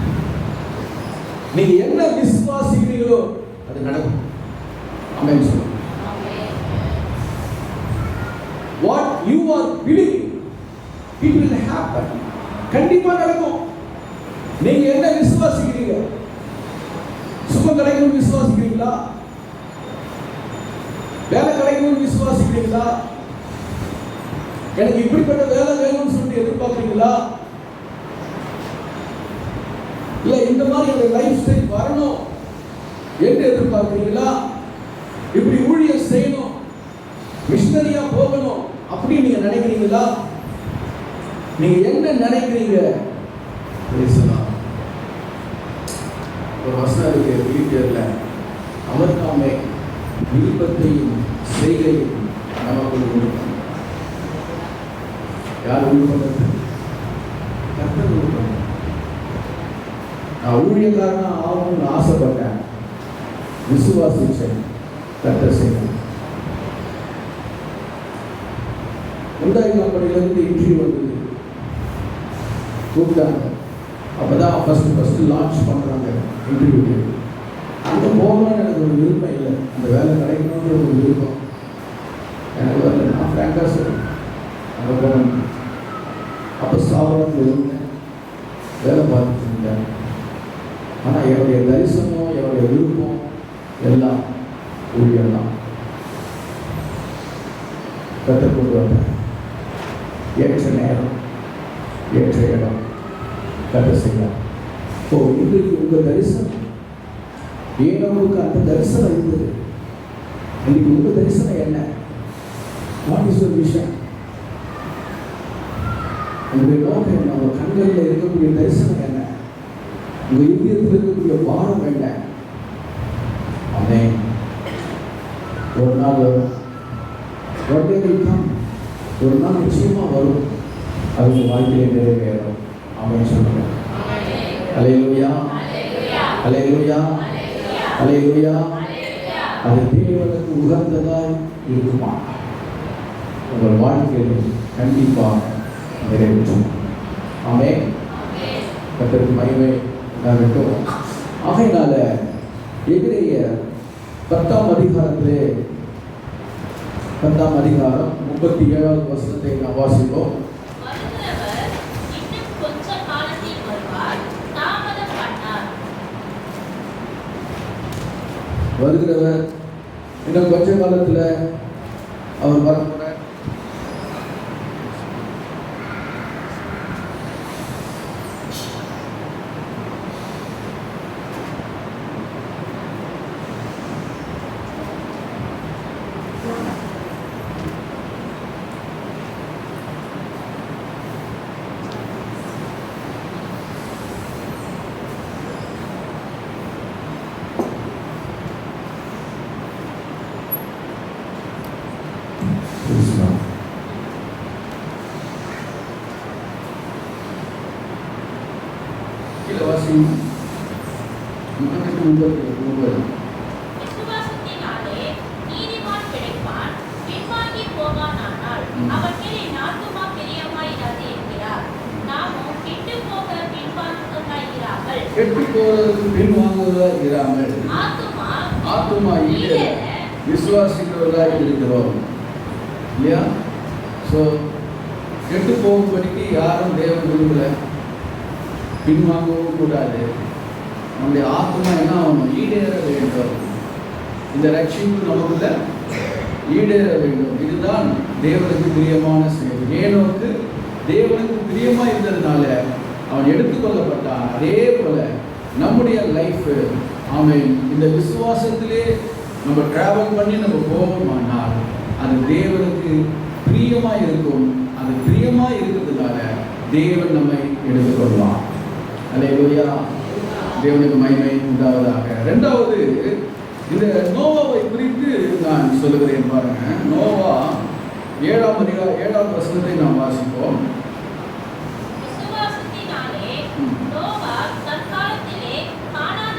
நீங்க என்ன விசுவாசிக்கிறீங்களோ அது நடக்கும். ஆமென் சொல்லுங்க. What you are believing, it will happen. கண்டிப்பா நடக்கும். நீங்க என்ன விசுவாசிக்கிறீங்க? சுகம் கிடைக்கும்னு விசுவாசிக்கிறீங்களா? வேலை கிடைக்கும்னு விசுவாசிக்கிறீங்களா? எனக்கு இப்படிப்பட்ட வேலை வேணும்னு சொல்லி எதிர்பார்க்கிறீங்களா? இல்ல இந்த மாதிரி ஒரு லைஃப் ஸ்டைல் வரணும் என்று எதிர்பார்க்கிறீங்களா? இப்படி ஊழியம் செய்யணும், மிஷனரியா போகணும் அப்படி நீங்க நினைக்கிறீங்களா? நீங்க என்ன நினைக்கிறீங்க? ஒரு வசனம் இருக்கு பிலிப்பியர்ல, அவர் தாமே விருப்பத்தையும் செய்கையும் நமக்கு உண்டு பண்ணார். யார் உண்டு பண்ணது? கர்த்தர் உண்டு பண்ணார். நான் ஊழியக்காரனா ஆகணும்னு ஆசைப்பட்டேன், விசுவாசிச்சேன், கர்த்தர் செய்தார். உண்டாய் கம்பெனிலேருந்து இன்டர்வியூ வந்தது, கூப்பிட்டாங்க. அப்போதான் ஃபர்ஸ்ட் லான்ச் பண்ணுறாங்க இன்டர்வியூக்கு. அங்கே போகணும்னு எனக்கு ஒரு விருப்பம் இல்லை, அந்த வேலை கிடைக்கணுன்ற ஒரு விருப்பம் எனக்கு வரல. நான் ஃப்ராங்காக சொல்லுவேன், அங்கே போகணும். அப்போ ஸ்தாபனத்தில் இருந்தேன், வேலை பார்த்துட்டு இருந்தேன். ஆனால் என்னுடைய தரிசனம், என்னுடைய விருப்பம் எல்லாம் ஊழியம் தான். கற்றுக்கொண்டு வந்தேன். ஏற்ற நேரம், ஏற்ற இடம் கற்றுக் செய்யலாம். இப்போ இன்றைக்கு உங்கள் தரிசனம், ஏனோவுக்கு அந்த தரிசனம் இருந்தது. இன்னைக்கு உங்கள் தரிசனம் என்ன? What is your vision? உங்களுடைய நோக்கம் என்ன? உங்கள் கண்களில் இருக்கக்கூடிய தரிசனம் என்ன? உங்கள் இதயத்தில் இருக்கக்கூடிய பாரம் என்ன? ஆமென். ஒரு நாள் வரும், ஒரு நாள் நிச்சயமா வரும், அது உங்கள் வாழ்க்கையை நிறைவேறும். ஆமென் சொல்லுங்க. அல்லேலூயா, அல்லேலூயா, அல்லேலூயா. அது தேவனுக்கு உகந்ததாய் இருக்குமா? உங்கள் வாழ்க்கையில் கண்டிப்பாக நிறைவேற்றும். ஆமென். கர்த்தருக்கு மகிமை உண்டாகட்டும். ஆகையினால எபிரேயர் 10ஆம் அதிகாரத்திலே 10ஆம் அதிகாரம் 37வது வசனத்தை நாம் வாசிப்போம். வருகிறவர் இன்னும் கொஞ்ச காலத்தில் அவர் வரக்கூட விசுவாசிக்கிறவர்களாக இருக்கிறோம் இல்லையா? ஸோ கெட்டு போகும்படிக்கு யாரும் தேவன் விரும்பல, பின்வாங்கவும் கூடாது. நம்முடைய ஆத்மா என்ன ஆகணும்? ஈடேற வேண்டும். இந்த ரட்சிப்பு நமக்குள்ள ஈடேற வேண்டும். இதுதான் தேவனுக்கு பிரியமான செயல். ஏனோக்கு தேவனுக்கு பிரியமாக இருந்ததுனால அவன் எடுத்துக்கொள்ளப்பட்டான். அதே போல நம்முடைய லைஃப், ஆமென், இந்த விசுவாசத்திலே நம்ம டிராவல் பண்ணி நம்ம போவோமானால் அது தேவனுக்கு பிரியமாக இருக்கும். அது பிரியமாக இருக்கிறதுனால தேவன் நம்மை எடுத்துக்கொள்வான். அல்லேலூயா, தேவனுக்கு மகிமை உண்டாவதாக. இரண்டாவது, இந்த நோவாவை குறித்து நான் சொல்லுகிறேன் பாருங்க. நோவா 7ஆம் வசனத்தை நாம் வாசிப்போம். விசுவாசத்தினாலே நோவா தற்காலத்திலே கானான்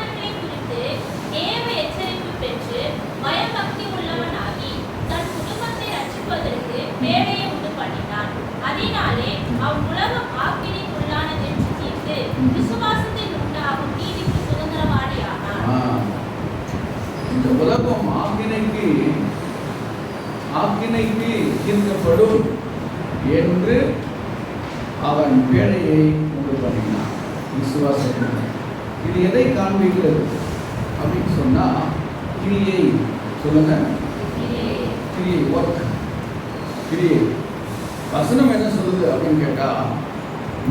தீர்க்கப்படும் என்று அவன் பேழையை உண்டு பண்ணினான். விசுவாசம் இது எதை காண்பிக்கிறது அப்படின்னு சொன்னா, கிரியை சொல்லுங்க, கிரியை, ஒர்க், கிரியை. வசனம் என்ன சொல்லுது அப்படின்னு கேட்டா,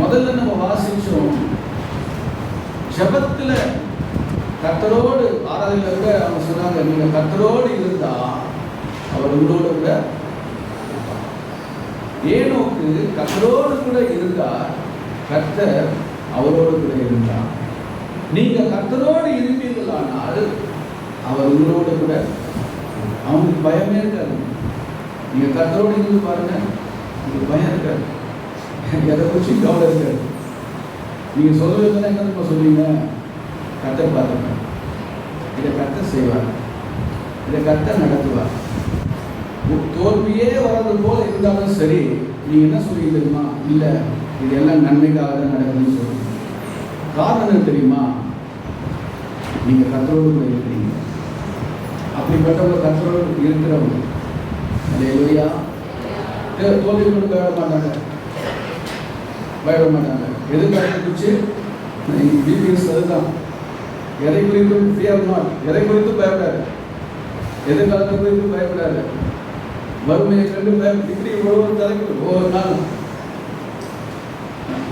முதல்ல நம்ம வாசிச்சோம், ஜபத்துல கர்த்தரோடு ஆராதனையில கூட அவங்க சொன்னாங்க, நீங்க கர்த்தரோடு இருந்தா அவர் உங்களோடு கூட. ஏனோக்கு கர்த்தரோடு கூட இருந்தார், கர்த்தர் அவரோடு கூட இருந்தார். நீங்க கர்த்தரோடு இருப்பீர்களானால் அவர் உங்களோடு கூட. அவங்களுக்கு பயமே இருக்காது. நீங்க கர்த்தரோடு இருந்து பாருங்க, உங்களுக்கு பயம் இருக்காது, எதை குறிச்சு கவலை இருக்காது. நீங்க சொல்றதுன்னா என்ன சொல்றீங்க, கர்த்தர் பாருங்க, இதை கர்த்தர் செய்வார், இதை கர்த்தர் நடத்துவார். தோல்வியே வர்றது போல இருந்தாலும் சரி, நீங்க என்ன சொல்றீங்க தெரியுமா, இல்லை இதெல்லாம் நன்மைக்காக தான் நடக்குதுன்னு சொல்றீங்க. காரணம் என்ன தெரியுமா, நீங்க கர்த்தரோடு கூட இருக்கிறீங்க. அப்படிப்பட்டவங்க கர்த்தரோடு இருக்கிறவங்க அல்லேலூயா. தோல்வி கொண்டு பயப்பட மாட்டாங்க. எதுக்காக குறிச்சு பிபிஎஸ் அதுதான், எதை குறித்தும் ஃபியர் நாட், எதை குறித்தும் பயப்படாது, எதிர்காலத்தை குறித்து பயப்படாது, வறுமையை கண்டு இப்படி ஒவ்வொரு தலைப்பு ஒவ்வொரு நாளும்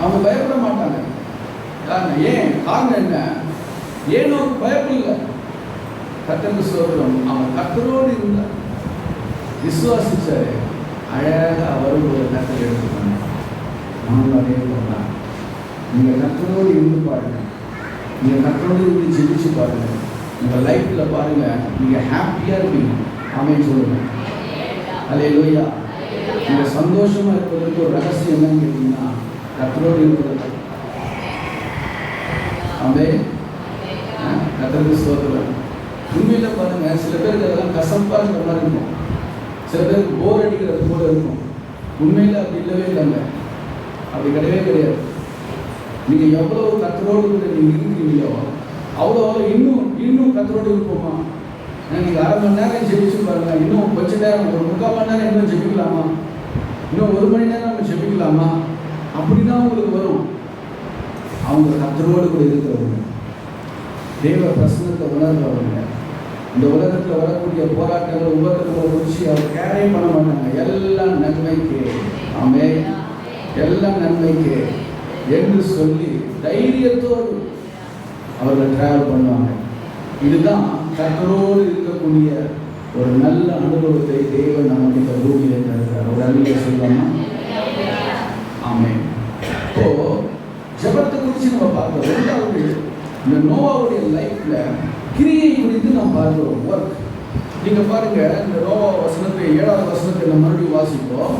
அவங்க பயப்பட மாட்டாங்க. ஏன் காரணம் என்ன, ஏனோ பயப்படல, கர்த்தருக்கு ஸ்தோத்திரம். அவன் கர்த்தரோடு இருந்தார், விசுவாசிச்சாரு, அழகாக அவரும் ஒரு கர்த்தரை எடுத்துக்கணும். நானும் அதே போனான். நீங்க கர்த்தரோடு இருந்து பாருங்க, நீங்க கர்த்தரோடு இருந்து ஜெபிச்சு பாருங்க, உங்க லைஃப்ல பாருங்க, நீங்க ஹாப்பியா இருப்பீங்க. ஆமென் சொல்லுங்க, அல்லேலூயா. நீங்க சந்தோஷமா இருப்பதற்கு ஒரு ரகசியம் என்னன்னு கேட்டீங்கன்னா, கர்த்தரோடு இருக்கிறது. ஆமென். கர்த்தருக்கு ஸ்தோத்திரம். உண்மையில பாருங்க, சில பேருக்கு அதெல்லாம் கசப்பா இருக்கிற மாதிரி இருக்கும், சில பேருக்கு போர் அடிக்கிறது போல இருக்கும். உண்மையில அப்படி இல்லவே இல்லைங்க, அப்படி கிடையவே கிடையாது. நீங்க எவ்வளவு கர்த்தரோடு கூட நீங்க இருக்கிறீங்களோ அவ்வளோ இன்னும் கர்த்தரோடு இருப்போமா. நீங்க அரை மணி நேரம் ஜெபிச்சு பாருங்க, இன்னும் கொஞ்ச நேரம், ஒரு 3/4 மணி நேரம் இன்னும் ஜெபிக்கலாமா, இன்னும் 1 மணி நேரம் நம்ம ஜெபிக்கலாமா, அப்படிதான் உங்களுக்கு வரும். அவங்க கர்த்தரோடு கூட இருக்கிறவங்க, தேவ பிரசன்னத்தை உணர்ந்தவங்க. இந்த உலகத்தில் வரக்கூடிய போராட்டங்கள் உபத்திரங்களை குறித்து அவர் கேரே பண்ண மாட்டாங்க. எல்லாம் நன்மைக்கு, ஆமென், எல்லாம் நன்மைக்கு என்று சொல்லி தைரியத்தோடு அவர்கள் டிராவல் பண்ணுவாங்க. இதுதான் கர்த்தரோடு இருக்கக்கூடிய ஒரு நல்ல அனுபவத்தை தேவன் நமக்கு இந்த பூமியில தருகிறார். ஒரு அன்பிய சொல்லலாமா, ஆமென். இப்போ ஜெபத்தை குறித்து நம்ம பார்க்கிறோம். ரெண்டாவது, இந்த நோவாவுடைய லைஃப்ல கிரியை குறித்து நாம் பார்க்கிறோம், ஒர்க். நீங்க பாருங்க, இந்த நோவா வசனத்தை 7வது வசனத்தை நம்ம மறுபடியும் வாசிப்போம்.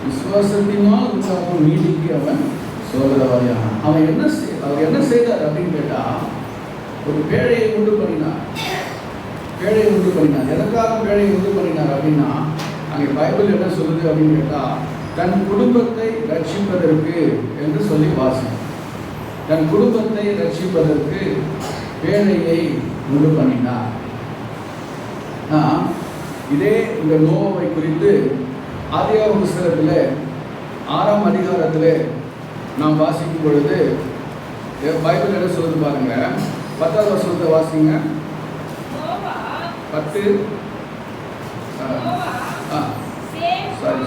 விசுவாசத்தினால் உண்டாகும் நீதிக்கு அவன் சோதரவாதியானான். அவர் என்ன செய்தார் அப்படின்னு கேட்டா, ஒரு பேழையை உண்டு பண்ணினார். எதற்காக பேழையை உண்டு பண்ணினார் அப்படின்னா, அங்கே பைபிள் என்ன சொல்லுது அப்படின்னு கேட்டா, தன் குடும்பத்தை ரட்சிப்பதற்கு என்று சொல்லி வாசிக்கும். தன் குடும்பத்தை ரட்சிப்பதற்கு பேழையை உண்டு பண்ணினார். இதே இந்த நோவாவை குறித்து ஆதியாகம புத்தகத்தில் 6ஆம் அதிகாரத்தில் நாம் வாசிக்கும் பொழுது பைபிள் என்ன சொல்லுது பாருங்க. 10வது வசனத்தை வாசிங்க. 10 சாரி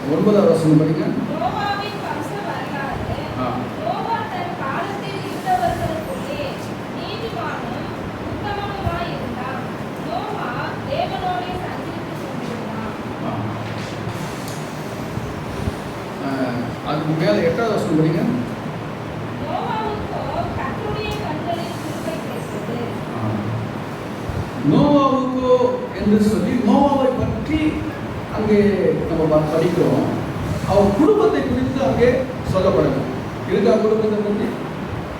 9வது வசனம் படிங்க. அதுக்கு மேலே 8வது வசனம் படிங்க. நோவாவுக்கோ என்று சொல்லி நோவாவை பற்றி அங்கே அங்கே நம்ம படிக்கிறோம். அவன் குடும்பத்தை குறித்து அங்கே சொல்லப்படணும். இருக்கா குடும்பத்தை பற்றி?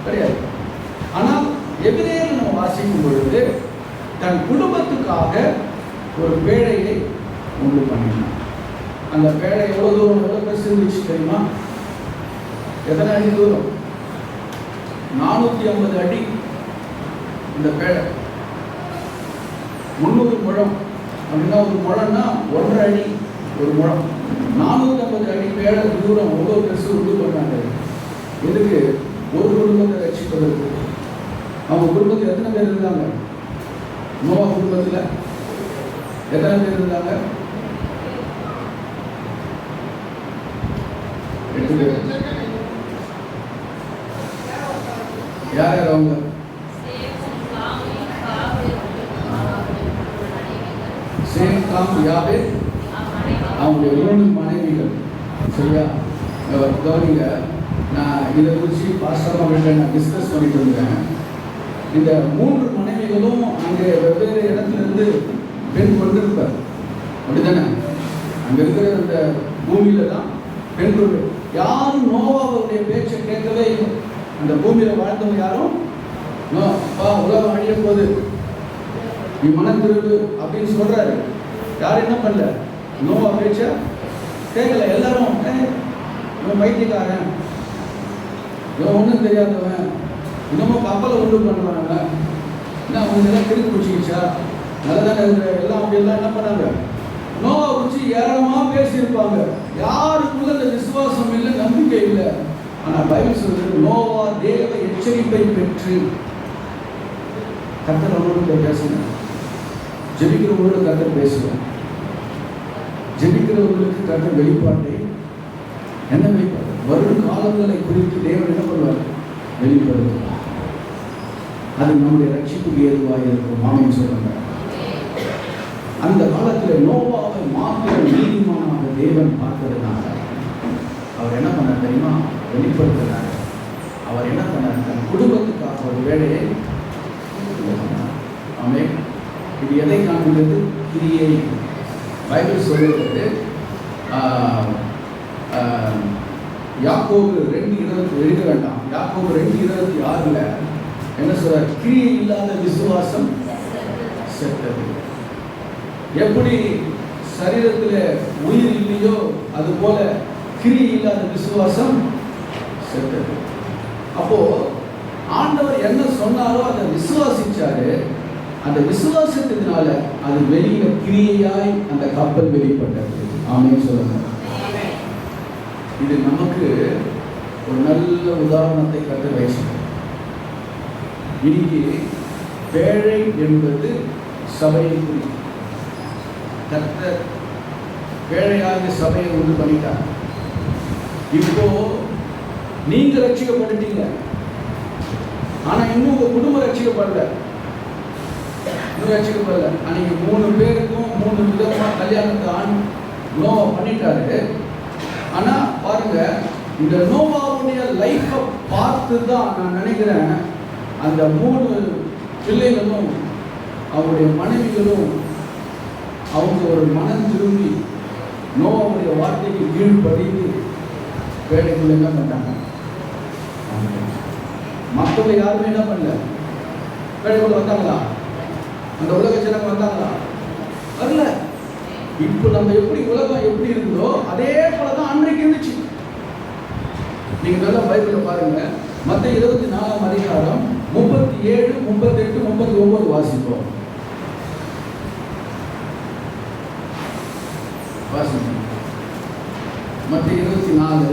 கிடையாது. ஆனால் எபிரேயரில் நம்ம வாசிக்கும் பொழுது தன் குடும்பத்துக்காக ஒரு பேழையை உண்டு பண்ணினான். அந்த பேழை எவ்வளோ தூரம், எவ்வளோ பெருசு இருந்துச்சு தெரியுமா? எத்தனை அடி தூரம்? 450 அடி. இந்த பேழை 300 முழம் அப்படின்னா, ஒரு முழம்னா 1.5 அடி, ஒரு முழம். 450 அடி பேழை தூரம் எவ்வளோ பெருசு உண்டு பண்ணாங்க. எதுக்கு? ஒரு குடும்பத்தை ரட்சிப்பதற்கு. அவங்க குடும்பத்தில் எத்தனை பேர் இருந்தாங்க? நோவா குடும்பத்தில் எத்தனை பேர் இருந்தாங்க? 8 பேர். யார் யார் அவங்க? சேம், காம், யாபேத், அவங்களுடைய 3 மனைவிகள். சரியா? கவனிங்க, நான் இதை குறித்து பாஸ்டர்கிட்ட நான் டிஸ்கஸ் பண்ணிட்டு இருந்தேன். இந்த 3 மனைவிகளும் அங்கே வெவ்வேறு இடத்துலேருந்து பெண் கொண்டிருப்பார். அப்படித்தானே? அங்கே இருக்கிற அந்த பூமியில தான் பெண் கொண்டு யாரும் நோவாவுடைய பேச்சை கேட்கவே இல்லை. அந்த பூமியில வாழ்ந்தவங்க யாரும் உலகம் அழிய போது நீ மனம் திருவு அப்படின்னு சொல்றாரு. யாரும் என்ன பண்ணல? நோவா பேச்ச கேட்கல. எல்லாரும் இவன் பைத்தியக்காரன், இவன் ஒன்றும் தெரியாதவன், இன்னமும் கப்பலை உண்டு பண்ணுறாங்க, என்ன அவங்க எல்லாம் கிறுக்கு பிடிச்சிக்கிச்சா, நல்லதானே இருக்கிற எல்லாம் அப்படியெல்லாம் என்ன பண்ணாங்க? நோவா குறித்து ஏராளமாக பேசியிருப்பாங்க. யாருக்குள்ள அந்த விசுவாசம் இல்லை, நம்பிக்கை இல்லை. ஆனால் பைபிள் சொல்றது நோவா தேவ எச்சரிப்பை பெற்று கர்த்தர் அவங்களோட பேசுங்க. ஜெபிக்கிறவங்களோட கர்த்தர் பேசுவேன். ஜெபிக்கிறவங்களுக்கு கர்த்தர் வெளிப்பாட்டை என்ன வெளிப்பாடு? வரும் காலங்களை குறித்து தேவன் என்ன பண்ணுவார்? வெளிப்படுத்துவார். அது நம்முடைய ரட்சிப்புக்கு ஏதுவாக இருக்கும். ஆமென் சொல்லுங்க. அந்த காலத்தில் நோவாவை மாத்திரம் நீதிமானாக தேவன் பார்த்ததுனால அவர் என்ன பண்ணார் தெரியுமா? வெளிப்படுத்தினார். அவர் என்ன பண்ணார்? தன் குடும்பத்துக்காக ஒரு வேலையை. ஆமென். இது எதை காண்கிறது? கிரியை. பைபிள் சொல்லுகிறது யாக்கோபு 2:20 எழுத வேண்டாம். யாக்கோபு 2:26 என்ன சொல்றார்? கிரியை இல்லாத விசுவாசம் செத்தது. எப்படி சரீரத்தில் உயிர் இல்லையோ அது போல கிரியை இல்லாத விசுவாசம் செத்தது. அப்போ ஆண்டவர் என்ன சொன்னாரோ அதை விசுவாசிச்சாரு. அந்த விசுவாசத்தினால அது வெளியில கிரியையாய் அந்த கப்பல் வெளிப்பட்டது. ஆமென் சொல்லுங்க. இது நமக்கு ஒரு நல்ல உதாரணத்தை கற்று வைக்கிறது. இன்னைக்கு பேழை என்பது சபையை குறிக்கும். கர்த்தர் பேழையாக சபையை உண்டு பண்ணிட்டார். இப்போ நீங்க ரட்சிக்கப்பட்டுட்டீங்க. ஆனா இன்னும் உங்க குடும்பம் ரட்சிக்கப்படல. ரட்சிக்கப்படல. அன்னைக்கு 3 பேருக்கும் 3 விதமா கல்யாணத்தை நோவா பண்ணிட்டாரு. ஆனா பாருங்க, இந்த நோவாவுடைய லைஃபை பார்த்து தான் நான் நினைக்கிறேன் அந்த 3 பிள்ளைகளும் அவருடைய மனைவிகளும் அவங்க ஒரு மனம் திரும்பி நோவாவுடைய வார்த்தைக்கு கீழ்படிந்து வேலைக்குள்ள என்ன பண்ணாங்க? மற்றவங்க யாருமே என்ன பண்ணல. வேலைக்குள்ள வந்தாங்களா? அந்த உலக ஜனங்க வந்தாங்களா? வரல. இப்போ நம்ம எப்படி உலகம் எப்படி இருக்குதோ அதே போலதான் அன்றைக்கு இருந்துச்சு. நீங்க நல்லா பைபிள்ல பாருங்க. மத்தேயு 24ஆம் அதிகாரம் 37, 38, 39 வாசிப்போம். மத்தேயு 24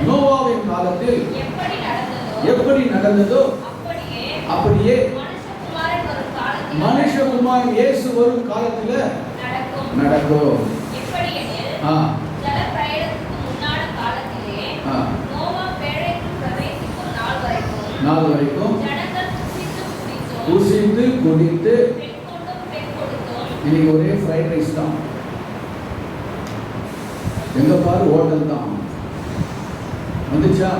நோவாவின் காலத்தில் எப்படி நடந்ததோ அப்படியே மனுஷகுமாரன் இயேசு வரும் காலத்துல நடக்கும். நாள் வரைக்கும் புசித்து குடித்து இன்னைக்கு ஒரே ஃப்ரைட் ரைஸ் தான். எங்க பாரு ஹோட்டல் தான் வந்துச்சா?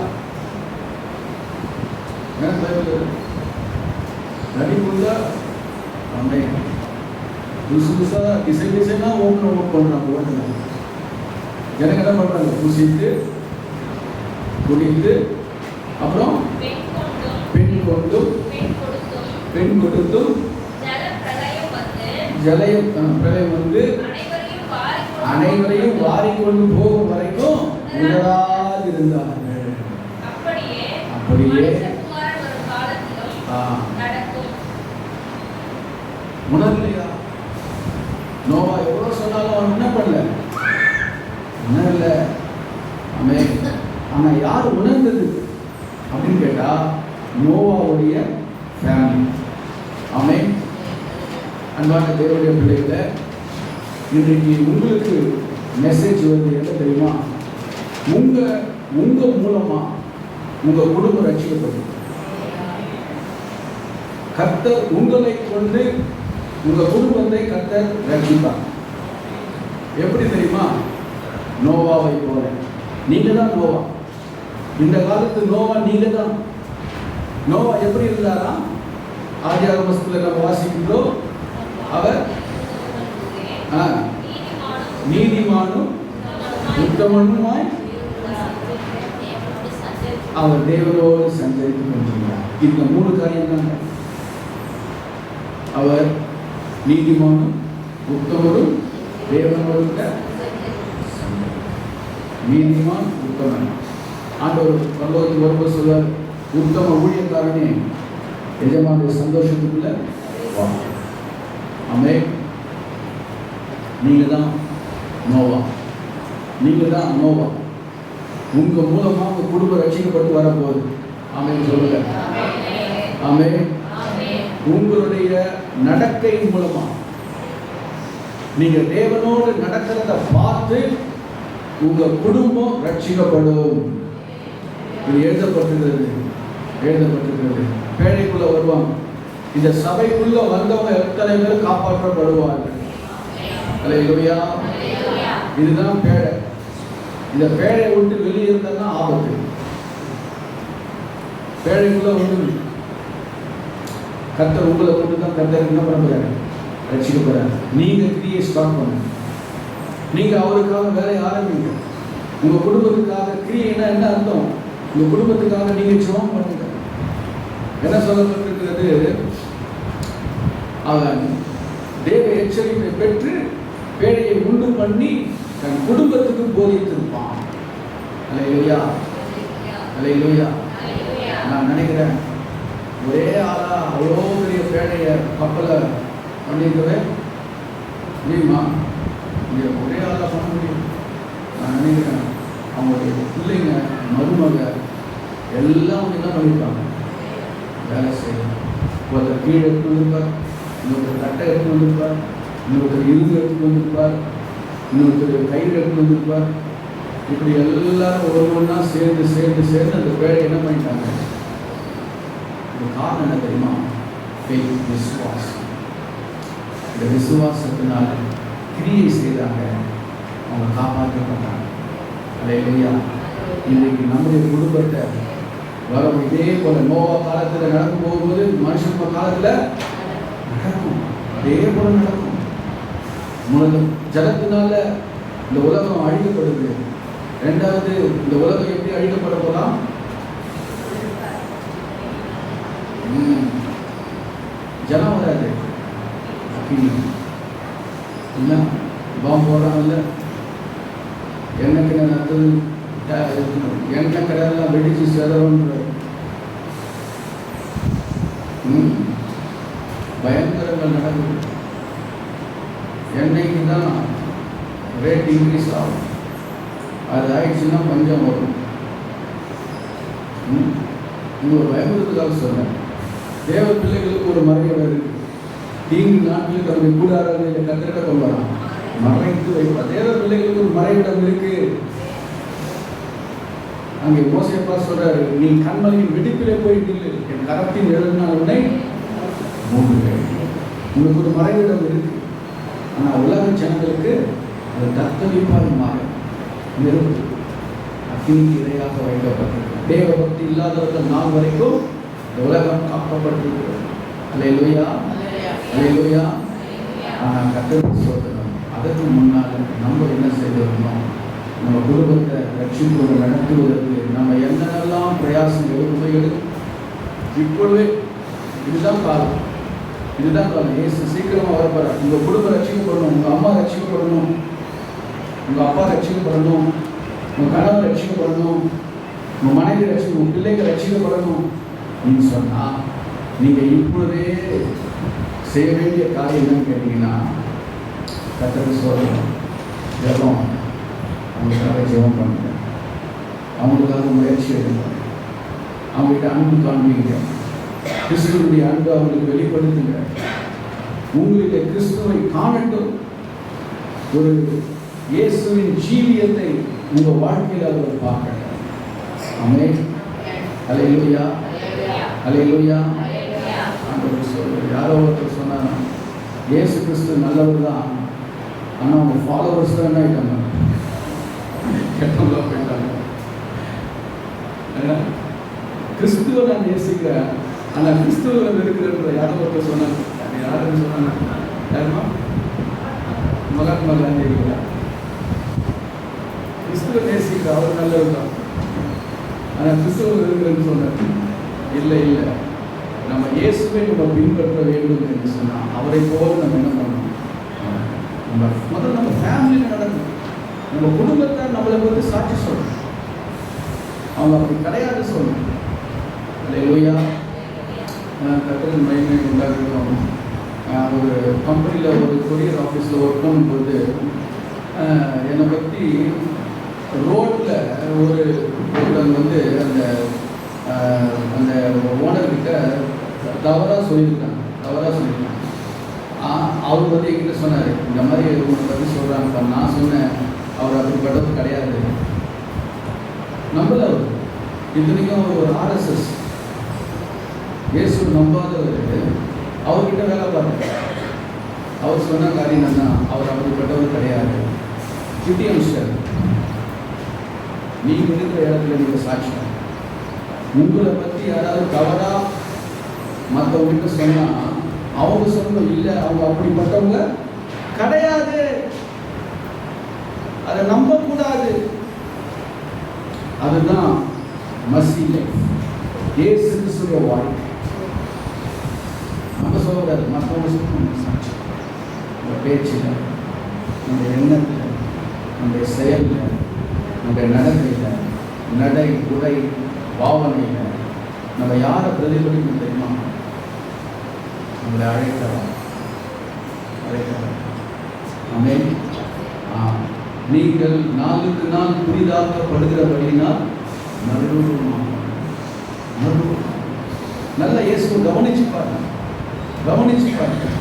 நடிப்புள்ள புதுசு புதுசாக டிசைனாக ஓப்பன் பண்ணுறாங்க. ஓட்டுங்க எனக்கு என்ன பண்ணுறாங்க? பூசிட்டு குடித்து அப்புறம் பெண் கொண்டும் பெண் கொடுத்தும் பிரளயம் வந்து அனைவரையும் வாரிக்கொண்டு போகும் வரைக்கும் விடாதிருந்தார்கள். அப்படியே உணர்லையா? நோவா எவ்வளவு சொன்னாலும் அவன் என்ன பண்ணல, உணரல. ஆனா யார் உணர்ந்தது அப்படின்னு கேட்டா நோவாவுடைய ஃபேமிலி. ஆமென். அன்பான தேவனுடைய பிள்ளைகளை, இன்றைக்கு உங்களுக்கு மெசேஜ் வந்து என்ன தெரியுமா? உங்க மூலமா உங்க குடும்பம் ரட்சிக்கப்படும். கர்த்தர் உங்களை கொண்டு உங்க குடும்பத்தை கர்த்தர் ரட்சிப்பார். எப்படி தெரியுமா? நோவாவை போல. நீங்க தான் நோவா. இந்த காலத்து நோவா நீங்க தான். நோவா எப்படி இருந்தாரா? ஆதியாகமத்தில் நம்ம வாசிக்கிறோம், அவர் நீதிமானும் உத்தமனுமாய் அவர் தேவனோடு சஞ்சரித்து கொண்டிருந்தார். இந்த 3 காரியம் தாங்க. அவர் நீதிமானும் உத்தமரும் தேவனோடு நீதிமான் உத்தமன். ஆண்டவர் பரலோகத்தில் வரும்போது சொல்வார், உத்தம ஊழியக்காரனே எஜமான சந்தோஷத்துக்குள்ள வா. ஆமென். நீங்க தான் நோவா. நீங்க தான் நோவா. உங்க மூலமா உங்க குடும்பம் ரட்சிக்கப்பட்டு வரப்போகுது. ஆமென் சொல்லுங்க. ஆமென். உங்களுடைய நடக்கையின் மூலமா நீங்க தேவனோடு நடக்கிறத பார்த்து உங்க குடும்பம் ரட்சிக்கப்படும். இது எழுதப்பட்டிருக்கிறது. பேழைக்குள்ள வருவாங்க. இந்த சபைக்குள்ள வந்தவங்க எத்தனை பேர் காப்பாற்றப்படுவார்கள். அல்லேலூயா. இதுதான் பேழை. இந்த பேழை விட்டு வெளியே இருந்தா ஆபத்து. பேழைக்குள்ள ஒன்று கர்த்தர் உங்களை கொண்டு தான் கர்த்தர் என்ன பண்ண போறாரு? ரட்சிக்க போறாரு. நீங்க கிரியை ஸ்டார்ட் பண்ணுங்க. நீங்க அவருக்காக வேலையை ஆரம்பிங்க. உங்க குடும்பத்துக்காக கிரியைனா என்ன அர்த்தம்? உங்க குடும்பத்துக்காக நீங்க ஜெபம் பண்ணுங்க. என்ன சொல்லப்பட்டிருக்கிறது? அவன் தேவ எச்சரிப்பை பெற்று பேழையை உண்டு பண்ணி தன் குடும்பத்துக்கு போதித்திருப்பான். அல்லேலூயா, அல்லேலூயா. நான் நினைக்கிறேன், ஒரே ஆளா அவ்வளோ பெரிய பேழையை கப்பலை பண்ணிருக்கவே முடியுமா? ஒரே ஆளா பண்ண முடியும்? நான் நினைக்கிறேன் அவங்களுடைய பிள்ளைங்க, மருமக எல்லாம் என்ன பண்ணியிருப்பாங்க? வேலை செய்யணும். ஒருத்தர் கீழே எடுத்து வந்திருப்பார், இன்னொருத்தர் தட்டை எடுத்து வந்திருப்பார், இன்னொருத்தர் இரும்பு எடுத்து வந்திருப்பார், இன்னொருத்தர் கயிறு எடுத்து வந்திருப்பார். இப்படி எல்லாரும் ஒவ்வொன்றா சேர்ந்து அந்த வேலையை என்ன பண்ணிட்டாங்க? ஒரு காரணம் என்ன தெரியுமா? விசுவாசம். இந்த விசுவாசத்தினால கிரியை செய்தாங்க, அவங்க காப்பாற்றப்பட்டாங்க. அல்லேலூயா. இன்றைக்கு நம்முடைய குடும்பத்தை வரும் இதே போல நோவா காலத்தில் நடக்கும் போகும்போது மனுஷன் காலத்தில் நடக்கும், அதே போல நடக்கும். முதல்ல ஜலத்தினால இந்த உலகம் அழிக்கப்படுது. 2வது, இந்த உலகம் எப்படி அழிக்கப்பட போலாம்? ஜலம் வராது, என்ன பாம்பு போடுறாங்கல்ல, எண்ணெய் கிணறு எண்ணெய் கிணறுலாம் வெடிச்சு சேதம்ன்ற பயங்கரங்கள் நடக்குது. எண்ணெய்க்கு தான் ரேட் இன்க்ரீஸ் ஆகும். அது ஆயிடுச்சுன்னா பஞ்சம் வரும். இன்னொரு பயமுறுத்துக்காக சொன்னேன், தேவ பிள்ளைகளுக்கு ஒரு மறைவு இருக்கு. தீங்கு நாட்களுக்கு நம்முடைய கூடாரங்களை கத்திரிக்க கொள்ளலாம், மறைத்து வைப்பார். தேவ பிள்ளைகளுக்கு ஒரு மறைவிடம் இருக்கு. அங்கே மோசேப்பா சொல்றாரு, நீ கண்மலையின் வெடிப்பிலே போயிட்டு என் கரத்தின் எழுதினால் உன்னை மூடுவேன். உனக்கு ஒரு மறைவிடம் இருக்கு. ஆனால் உலக ஜனங்களுக்கு அது தத்தளிப்பால் மாறும். நெருப்பு அக்கினிக்கு இரையாக வைக்கப்பட்டிருக்கு. தேவ பக்தி இல்லாதவர்கள் நாள் வரைக்கும் இந்த உலகம் காக்கப்பட்டிருக்கிறது. அல்லேலூயா, அல்லேலூயா. ஆனால் கர்த்தருக்கு ஸ்தோத்திரம். அதற்கு முன்னால் நம்ம என்ன செய்திருந்தோம்? நம்ம குடும்பத்தை ரட்சிப்போடு நடத்துவதற்கு நம்ம என்னென்னலாம் பிரயாசம் எடுத்து இப்பொழுதே இதுதான் காலம், இதுதான் காலம். ஏசு சீக்கிரமாக வரப்போறார். உங்கள் குடும்பம் ரட்சிக்கப்படணும், உங்கள் அம்மா ரட்சிக்கப்படணும், உங்கள் அப்பா ரட்சிக்கப்படணும், உங்கள் கணவர் ரட்சிக்கப்படணும், உங்கள் மனைவி ரட்சிக்கணும், உங்கள் பிள்ளைகள் ரட்சிக்கப்படணும் அப்படின்னு சொன்னால் நீங்கள் இப்பொழுதே செய்ய வேண்டிய காரியம் என்னன்னு கேட்டீங்கன்னா, கர்த்தருக்கு ஸ்தோத்திரம். ஜெபம், அவங்களுக்காக ஜெபம் பண்ணுங்க, அவங்களுக்காக முயற்சி எடுங்க, அவங்ககிட்ட அன்பு காண்பீங்க, கிறிஸ்துவனுடைய அன்பு அவங்களுக்கு வெளிப்படுத்துங்க, உங்களுடைய கிறிஸ்துவை காணட்டும். ஒரு இயேசுவின் ஜீவியத்தை உங்கள் வாழ்க்கையில் அவர் பார்க்கணும். ஆமென். அல்லேலூயா, அல்லேலூயா. ஆண்டவர் சொல்றார். யாரோ ஒருத்தர் சொன்னாங்க, இயேசு கிறிஸ்து நல்லவர் தான், ஆனால் அவங்க ஃபாலோவர்ஸ் தான் என்ன ஆயிட்டாங்க, கெட்டவங்களா போயிட்டாங்க. கிறிஸ்துவை நான் நேசிக்கிறேன், ஆனால் கிறிஸ்துவ இருக்கிற யாரோ ஒருத்தர் சொன்னாங்க. யாருன்னு சொன்னாங்க? யாருமா? மகாத்மா காந்தி இருக்கிறார். கிறிஸ்துவ நேசிக்கிற அவர் நல்லவர் தான், ஆனால் கிறிஸ்துவ இருக்கிறன்னு சொன்னார். இல்லை இல்லை, நம்ம இயேசுவை நம்ம பின்பற்ற வேண்டும் என்று சொன்னால் அவரை போல நம்ம என்ன பண்ணணும்? நம்ம முதல்ல நம்ம ஃபேமிலியில் நடக்கணும், நம்ம குடும்பத்தை நம்மளை பற்றி சாட்சி சொல்லணும். அவங்க அப்படி கிடையாது சொல்லணும். அல்லேலூயா. கர்த்தரின் மகிமை உண்டாகட்டும். ஒரு கம்பெனியில் ஒரு கொரியர் ஆஃபீஸில் ஒர்க் பண்ணும்போது என்னை பற்றி ரோட்டில் ஒருத்தவங்க வந்து அந்த அந்த ஓனர்கிட்ட தவறாக சொல்லியிருக்காங்க. அவர் வந்து என்கிட்ட சொன்னார், இந்த மாதிரி உங்களை பற்றி சொல்கிறாங்க. நான் சொன்னேன், அவர் அப்படிப்பட்டது கிடையாது. நம்பல அவர். இத்தனைக்கும் அவர் ஒரு RSS இயேசு நம்பாதவர். அவர்கிட்ட வேலை பார்த்தேன். அவர் சொன்ன காரியம் என்ன, அவர் அப்படிப்பட்டவர் கிடையாது. சிட்டி அமிஸ்டர், நீங்கள் இருக்கிற இடத்துல நீங்கள் சாட்சியம். உங்களை பற்றி யாராவது தவறாக மற்றவங்கிட்ட சொன்னால் அவங்க சொல்லணும், இல்லை அவங்க அப்படிப்பட்டவங்க கிடையாது, அதை நம்பக்கூடாது. அதுதான் மர்சி லைஃப், இயேசு கிறிஸ்துவின் வாழ்க்கை. நம்ம சொல்லக்கூடாது, மற்றவங்க சொல்லணும் சாட்சி. நம்ம பேச்சில், நம்ம எண்ணத்தில், நம்முடைய செயலில், நம்முடைய நடக்கையில், நடை உடை பாவனையில் நம்ம யாரை பிரதிபலிக்கணும் தெரியுமா? நம்மளை அழைக்கிறோம். ஆமென். நீங்கள் நாளுக்கு நாள் புதிதாக்கப்படுகிறபடினால் நல்லா இயேசுவை கவனிச்சு பாருங்க,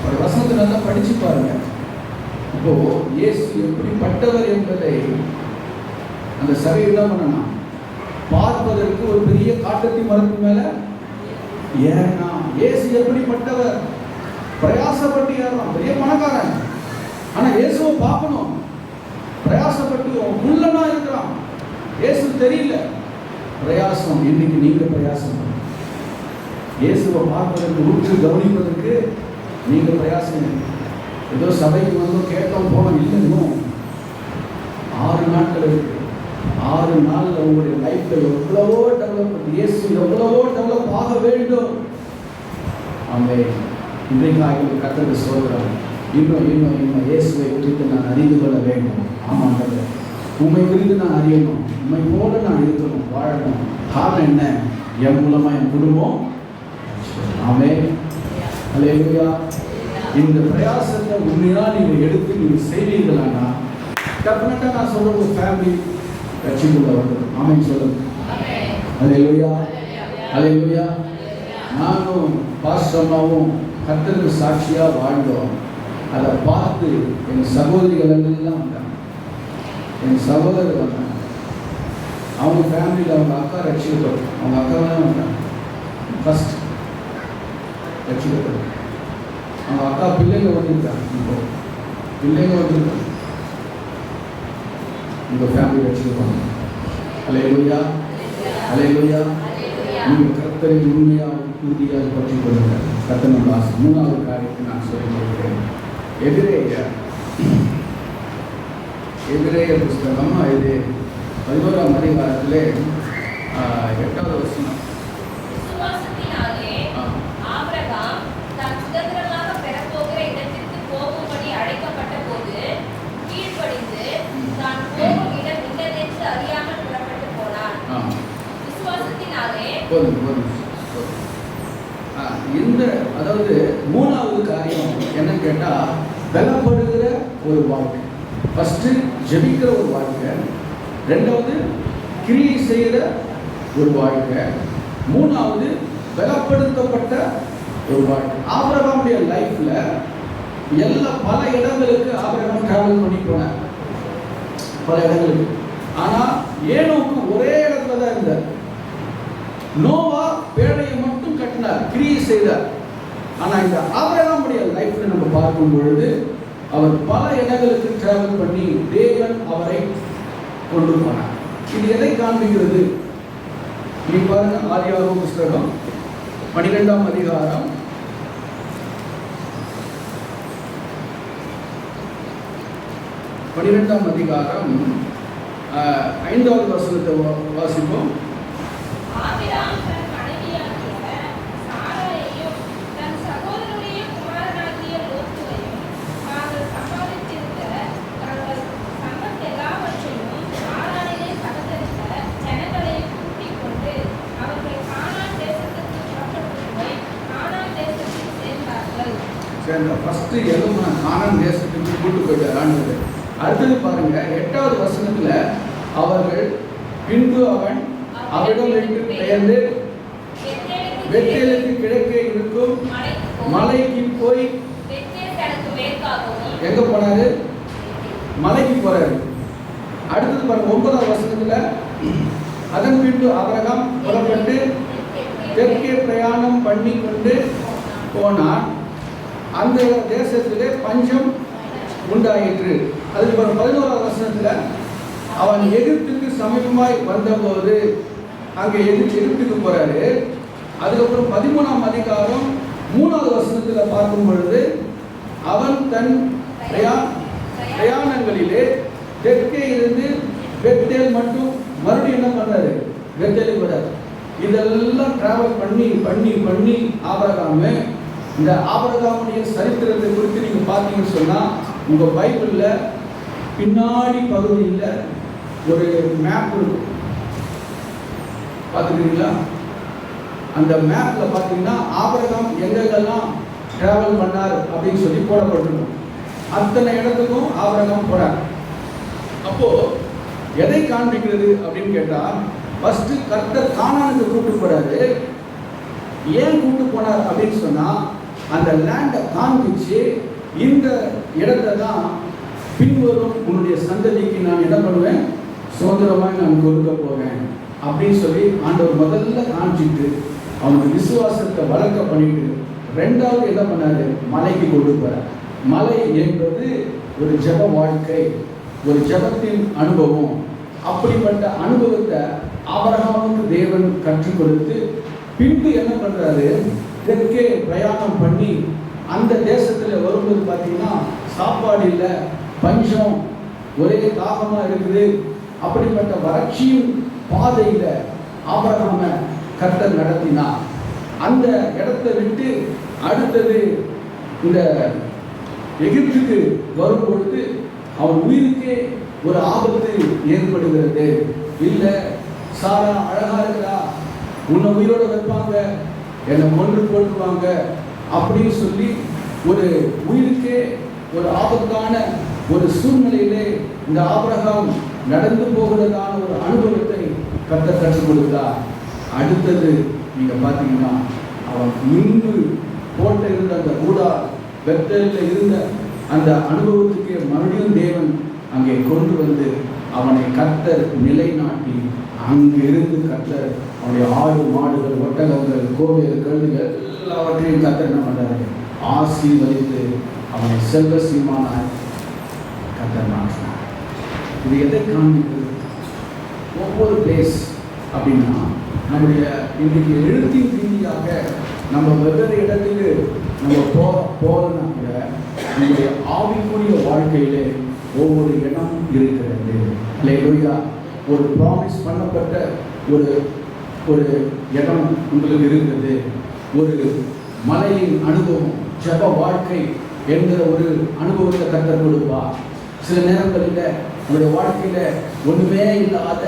ஒரு வசனத்தை நல்லா படிச்சு பாருங்க. இப்போ இயேசு எப்படிப்பட்டவர் என்பதை அந்த சபையில் தான் பண்ணணும். பார்ப்பதற்கு ஒரு பெரிய காட்டத்தி மரத்து மேல ஏன்னா இயேசு எப்படிப்பட்டவர், பிரயாசப்பட்டு ஏறலாம், பெரிய பணக்காரன், ஆனா இயேசுவை பார்க்கணும், பிரயாசப்பட்டு உள்ளனா இருக்கிறான். இயேசு தெரியல, பிரயாசம். இன்னைக்கு நீங்க பிரயாசம், இயேசுவை பார்ப்பதற்கு, உற்று கவனிப்பதற்கு நீங்க பிரயாசம். ஏதோ சபைக்கு வந்து கேட்டோம் போனோம் இல்லைன்னு 6 நாட்கள் இருக்கு. 6 நாளில் உங்களுடைய லைஃப்ல எவ்வளவோ டெவலப், இயேசு எவ்வளவோ டெவலப் ஆக வேண்டும். ஆமென். இன்றைக்கு கர்த்தருக்கு ஸ்தோத்திரம். இன்னும் இயேசுவை குறித்து நான் அறிந்து கொள்ள வேண்டும். ஆமாம், உண்மை குறித்து நான் அறியணும், உண்மை போல நான் இருக்கணும், வாழணும். காரணம் என்ன? என் மூலமா என் குடும்பம். ஆமென். அல்லேலூயா. இந்த பிரயாசத்தை உண்மையா நீங்க எடுத்து நீங்க செய்வீங்களானா டெஃபினட்டா நான் சொல்ற ஒரு ஃபேமிலி ரட்சிக்குள்ள வரும். ஆமென் சொல்லுங்க. அல்லேலூயா, அல்லேலூயா. நானும் பாஸ்டர் அம்மாவும் கர்த்தருக்கு சாட்சியா வாழ்ந்தோம். அதை பார்த்து என் சகோதரிகள் எல்லாம் வந்தாங்க, என் சகோதரர் வந்தாங்க. அவங்க ஃபேமிலியில் அவங்க அக்கா ரட்சிக்கப்படும், அவங்க அக்கா தான் வந்தாங்க ஃபர்ஸ்ட் ரட்சிக்கப்படும். அவங்க அக்கா பிள்ளைங்க வந்துருக்காங்க, இப்போ பிள்ளைங்க வந்துருக்காங்க. உங்கள் ஃபேமிலி ரட்சிக்கப்பாங்க. அல்லேலூயா, அல்லேலூயா. நீங்கள் கர்த்தரை உண்மையாக உறுதியாக பற்றி கொள்ளுங்கள். கர்த்தர் நம்ம ஆசை. 3வது காரியத்தை நான் சொல்லிக் கொடுக்கிறேன். எபிரேய புஸ்தகம் இது 11ஆம் அதிகாரத்திலே 8வது வசனம். விசுவாசத்தினாலே ஆபிரகாம் தான் சுதந்திரமாக பெறப்போகிற இடத்திற்கு போகும்படி அழைக்கப்பட்ட போது கீழ்ப்படிந்து தான் போகும் இடம் இன்னதென்று அறியாமல் புறப்பட்டு போனான். விசுவாசத்தினாலே இந்த அதாவது 3வது காரியம் என்ன கேட்டா, பலப்படுகிற ஒரு வாழ்க்கை. ஃபர்ஸ்ட் ஜெபிக்கிற ஒரு வாழ்க்கை, 2வது கிரியை செய்கிற ஒரு வாழ்க்கை, 3வது பலப்படுத்தப்பட்ட ஒரு வாழ்க்கை. ஆபிரகாமுடைய லைஃப்ல பல இடங்களுக்கு ஆபிரகாம் டிராவல் பண்ணி போனார், பல இடங்களுக்கு. ஆனா ஏனோக்கு ஒரே இடத்துல தான் இருந்தார். நோவா பேழையை மட்டும் கட்டினார், கிரியை செய்தார். ஆனா இந்த ஆபிரகாமுடைய லைஃப்ல நம்ம பார்க்கும் பொழுது அவர் பல இடங்களுக்கு டிராவல் பண்ணி தேவன் அவரை கொண்டு போனார். இது எதை காண்பிக்கிறது? நீ பாருங்க, ஆதியாகம புஸ்தகம் 12ஆம் அதிகாரம் 5வது வசனத்தை வாசிப்போம். ஆபிரகாம் தன் மனைவியாகிய சாராயையும் தன் சகோதரனுடைய குமாரனாகிய லோத்துவையும் தாங்கள் சம்பாதித்திருந்த தங்கள் சம்பத் எல்லாவற்றையும் ஆரானிலே சகதரித்த ஜனங்களையும் கூட்டிக் கொண்டு அவர்கள் கானான் தேசத்துக்கு புறப்பட்டு போய் கானான் தேசத்தில் சேர்ந்தார்கள். ஃபர்ஸ்ட் எதுவும் கானான் தேசத்துக்கு கூட்டு போயிட்டார். அடுத்தது பாருங்க, 8வது வசனத்துல அவர்கள் பின்பு அவன் அவரிடம் விட்டு பெயர்ந்து பெத்தேலுக்கு கிழக்கே இருக்கும் மலைக்கு போய் எங்க போனாரு? மலைக்கு போறாரு. அடுத்தது பாருங்க 9வது வசனத்துல அதன் பின்பு ஆபிரகாம் புறப்பட்டு தெற்கே பிரயாணம் பண்ணி கொண்டு போனான். அந்த தேசத்திலே பஞ்சம் உண்டாயிற்று. அதுக்கு 11வது வசனத்துல அவன் எகிப்துக்கு சமீபமாய் வந்தபோது அங்கே எகிப்துக்கு போறாரு. அதுக்கப்புறம் 13ஆம் அதிகாரம் 3வது வசனத்துல பார்க்கும் பொழுது அவன் தன் பிரயாணங்களிலே தெற்கே இருந்து பெத்தேல் மட்டும் மறுபடியும் என்ன பண்றாரு? பெத்தேலுக்கு வர்றாரு. இதெல்லாம் டிராவல் பண்ணி பண்ணி பண்ணி ஆபிரகாம், இந்த ஆபிரகாமுடைய சரித்திரத்தை குறித்து நீங்க பார்த்தீங்கன்னு சொன்னா உங்க பைபிள்ல பின்னாடி பகுதியில் ஒரு மேப் இருக்கும், பார்த்துக்கிறீங்களா? அந்த மேப்ல பார்த்தீங்கன்னா ஆபிரகாம் எங்கெல்லாம் டிராவல் பண்ணார் அப்படின்னு சொல்லி போடப்பட்டிருக்கும். அத்தனை இடத்துக்கும் ஆபிரகாம் போறார். அப்போ எதை காண்பிக்கிறது அப்படின்னு கேட்டா, ஃபர்ஸ்ட் கர்த்தர் கானானுக்கு கூப்பிட்டு போறாரு. ஏன் கூப்பிட்டு போனார் அப்படின்னு சொன்னா, அந்த லேண்டை காண்பிச்சு இந்த இடத்தை தான் பின்வரும் உன்னுடைய சந்ததிக்கு நான் என்ன பண்ணுவேன், சுதந்திரமாக நான் கொடுக்க போறேன் அப்படின்னு சொல்லி ஆண்டவர் முதல்ல காமிச்சிட்டு அவனுக்கு விசுவாசத்தை வளர்க்க பண்ணிட்டு 2வது என்ன பண்ணாரு? மலைக்கு கொண்டு போறார். மலை என்பது ஒரு ஜெப வாழ்க்கை, ஒரு ஜெபத்தின் அனுபவம். அப்படிப்பட்ட அனுபவத்தை ஆபிரகாமுக்கு தேவன் கற்றுக் கொடுத்து பின்பு என்ன பண்றாரு? தெற்கே பிரயாணம் பண்ணி அந்த தேசத்துல வரும்போது பார்த்தீங்கன்னா சாப்பாடு இல்லை, பஞ்சம், ஒரே தாகமா இருக்குது. அப்படிப்பட்ட வறட்சியும் பாதையில ஆபிரகாம கர்த்தர் நடத்தினார். அந்த இடத்தை விட்டு அடுத்தது இந்த எகிப்துக்கு வரும் பொழுது அவன் உயிருக்கே ஒரு ஆபத்து ஏற்படுகிறது. இல்லை, சாரா அழகா இருக்கிறா, உன்னை உயிரோட வைப்பாங்க, என்னை கொன்று போட்டுருவாங்க அப்படின்னு சொல்லி ஒரு உயிருக்கே ஒரு ஆபத்தான ஒரு சூழ்நிலையிலே இந்த ஆபிரகாம் நடந்து போகிறதான ஒரு அனுபவத்தை கர்த்தர் கற்றுக் கொடுத்தார். அடுத்தது நீங்க பார்த்தீங்கன்னா அவன் நின்று போட்ட இருந்த அந்த கூடா பெத்தேலில் இருந்த அந்த அனுபவத்துக்கு மறுபடியும் தேவன் அங்கே கொண்டு வந்து அவனை கர்த்தர் நிலைநாட்டி அங்கிருந்து கர்த்தர் அவனுடைய ஆடு மாடுகள் ஒட்டகங்கள் கோவில் கழுதுகள் எல்லாவற்றையும் கர்த்தர் என்ன பண்றாரு? ஆசீர்வதித்து அவனை செல்வ சீமானாய் கர்த்தர் மாற்றினார். இது எதை காண்பிக்கிறது? ஒவ்வொரு பிளேஸ் அப்படின்னா நம்முடைய இன்றைக்கு எழுத்தின் ரீதியாக நம்ம வெவ்வேறு இடத்துக்கு நம்ம போகணும்னா கூட உங்களுடைய ஆவிக்குரிய வாழ்க்கையிலே ஒவ்வொரு இடம் இருக்கிறது. அல்லேலூயா. ஒரு ப்ராமிஸ் பண்ணப்பட்ட ஒரு ஒரு இடம் உங்களுக்கு இருக்கிறது. ஒரு மலையின் அனுபவம், ஜெப வாழ்க்கை என்கிற ஒரு அனுபவத்தை கர்த்தர் கொடுப்பார். சில நேரங்களில் உங்களுடைய வாழ்க்கையில ஒண்ணுமே இல்லாத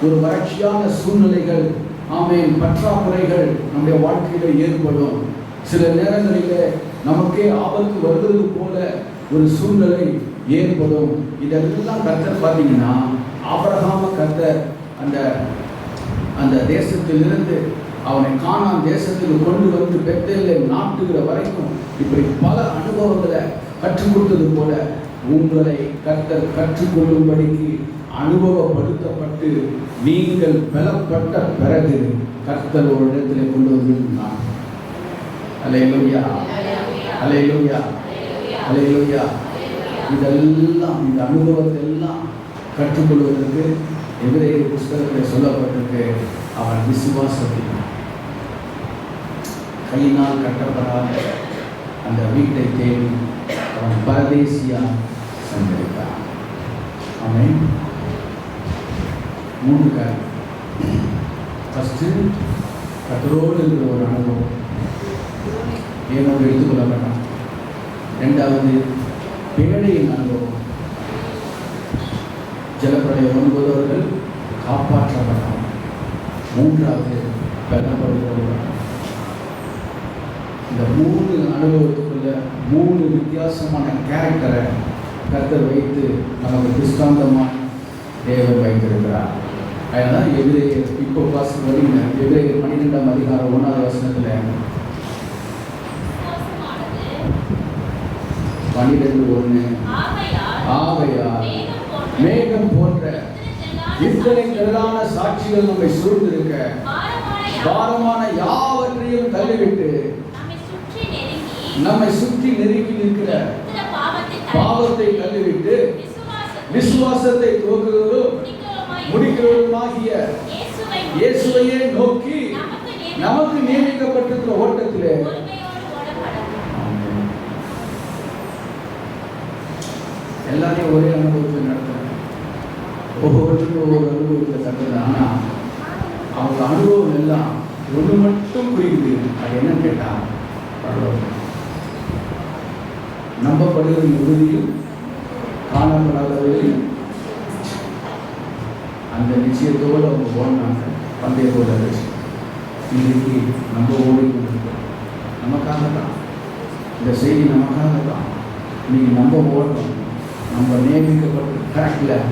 ஒரு வறட்சியான சூழ்நிலைகள், ஆமென், பற்றாக்குறைகள் நம்முடைய வாழ்க்கையில ஏற்படும். சில நேரங்களில் நமக்கே ஆபத்து வருவது போல ஒரு சூழ்நிலை ஏற்படும். இதெல்லாம் கர்த்தர் பார்த்தீங்கன்னா ஆபிரகாம கர்த்தர் அந்த தேசத்திலிருந்து அவனை கானான் தேசத்தில் கொண்டு வந்து பெத்தேலை நாட்டுகிற வரைக்கும் இப்படி பல அனுபவங்களை கற்றுக் கொடுத்தது போல உங்களை கர்த்தர் கற்றுக்கொள்ளும்படிக்கு அனுபவப்படுத்தப்பட்டு நீங்கள் பலப்பட்ட பிறகு கர்த்தர் ஒரு இடத்துல கொண்டு வந்திருந்தார். அல்லேலூயா, அல்லேலூயா, அல்லேலூயா. இதெல்லாம் இந்த அனுபவத்தை எல்லாம் கற்றுக்கொள்வதற்கு எபிரேயர் புஸ்தகத்தில் சொல்லப்பட்டிருக்கு. அவன் விசுவாசத்தினால் கையினால் கட்டப்படாத அந்த வீட்டை தேடி அவன் பரதேசியா சஞ்சரித்தான். அவன் 3 காரியம். ஃபஸ்ட்டு கர்த்தரோடு இருக்கிற ஒரு அனுபவம், ஏனோடு எடுத்துக்கொள்ள வேண்டாம். 2வது பேழையின் அனுபவம், ஜலப்பிரளயம் வரும்போது அவர்கள் காப்பாற்றப்பட்டார். 3வது பலப்படுத்தப்பட்டார். இந்த 3 அனுபவத்துக்குள்ள 3 வித்தியாசமான கேரக்டரை கர்த்தர் வைத்து நமக்கு திருஷ்டாந்தமாக தேவன் வைத்திருக்கிறார். அதனால எபிரேயர் இப்போ வாசித்து வரீங்க. எபிரேயர் 12ஆம் அதிகாரம் 1வது வசனத்தில் 12:1 ஆகையால் மேகம் போன்ற இத்தனை திரளான சாட்சிகள் நம்மை சூழ்ந்திருக்க பாரமான யாவற்றையும் தள்ளிவிட்டு நம்மை சுற்றி நெருங்கி நிற்கிற பாவத்தை தள்ளிவிட்டு விசுவாசத்தை துவக்குகிறதும் முடிக்கிறதுமாகிய இயேசுவையே நோக்கி நமக்கு நியமிக்கப்பட்டிருக்கிற ஓட்டத்திலே எல்லாரையும் ஒரே அனுபவத்தை நடத்துறாங்க. ஒவ்வொருத்தருக்கும் ஒவ்வொரு அனுபவத்தை கட்டுறது. ஆனால் அவங்க அனுபவம் எல்லாம் ஒன்று மட்டும் புரியுது. அது என்னன்னு கேட்டால் பரலோகம். நம்பப்படுகிற உறுதியும் காணப்படாதவரையும் அந்த நிச்சயத்தோடு அவங்க ஓடினாங்க. பந்தய போல இன்றைக்கு நம்ம ஓடிக்கொண்டிருக்கோம். நமக்காக தான் இந்த செய்தி, நமக்காக தான். நீங்கள் நம்ம ஓடணும். நம்ம நியமிக்கப்பட்ட ட்ராக்கில்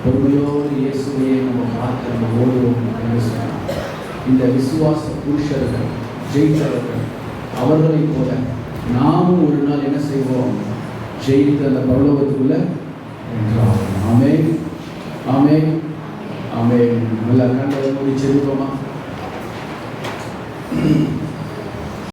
பொறுமையோடு இயேசுவையே நம்ம பார்த்து நம்ம ஓடுவோம் என்று சொன்னார். இந்த விசுவாச புருஷர்கள் ஜெயித்தவர்கள், அவர்களைப் போல நாமும் ஒரு நாள் என்ன செய்வோம்? ஜெயித்த அந்த பரலோகத்துக்குள்ள என்றால். ஆமென், ஆமென், ஆமென். நல்லா கண்டதை மூடி செல்வோமா?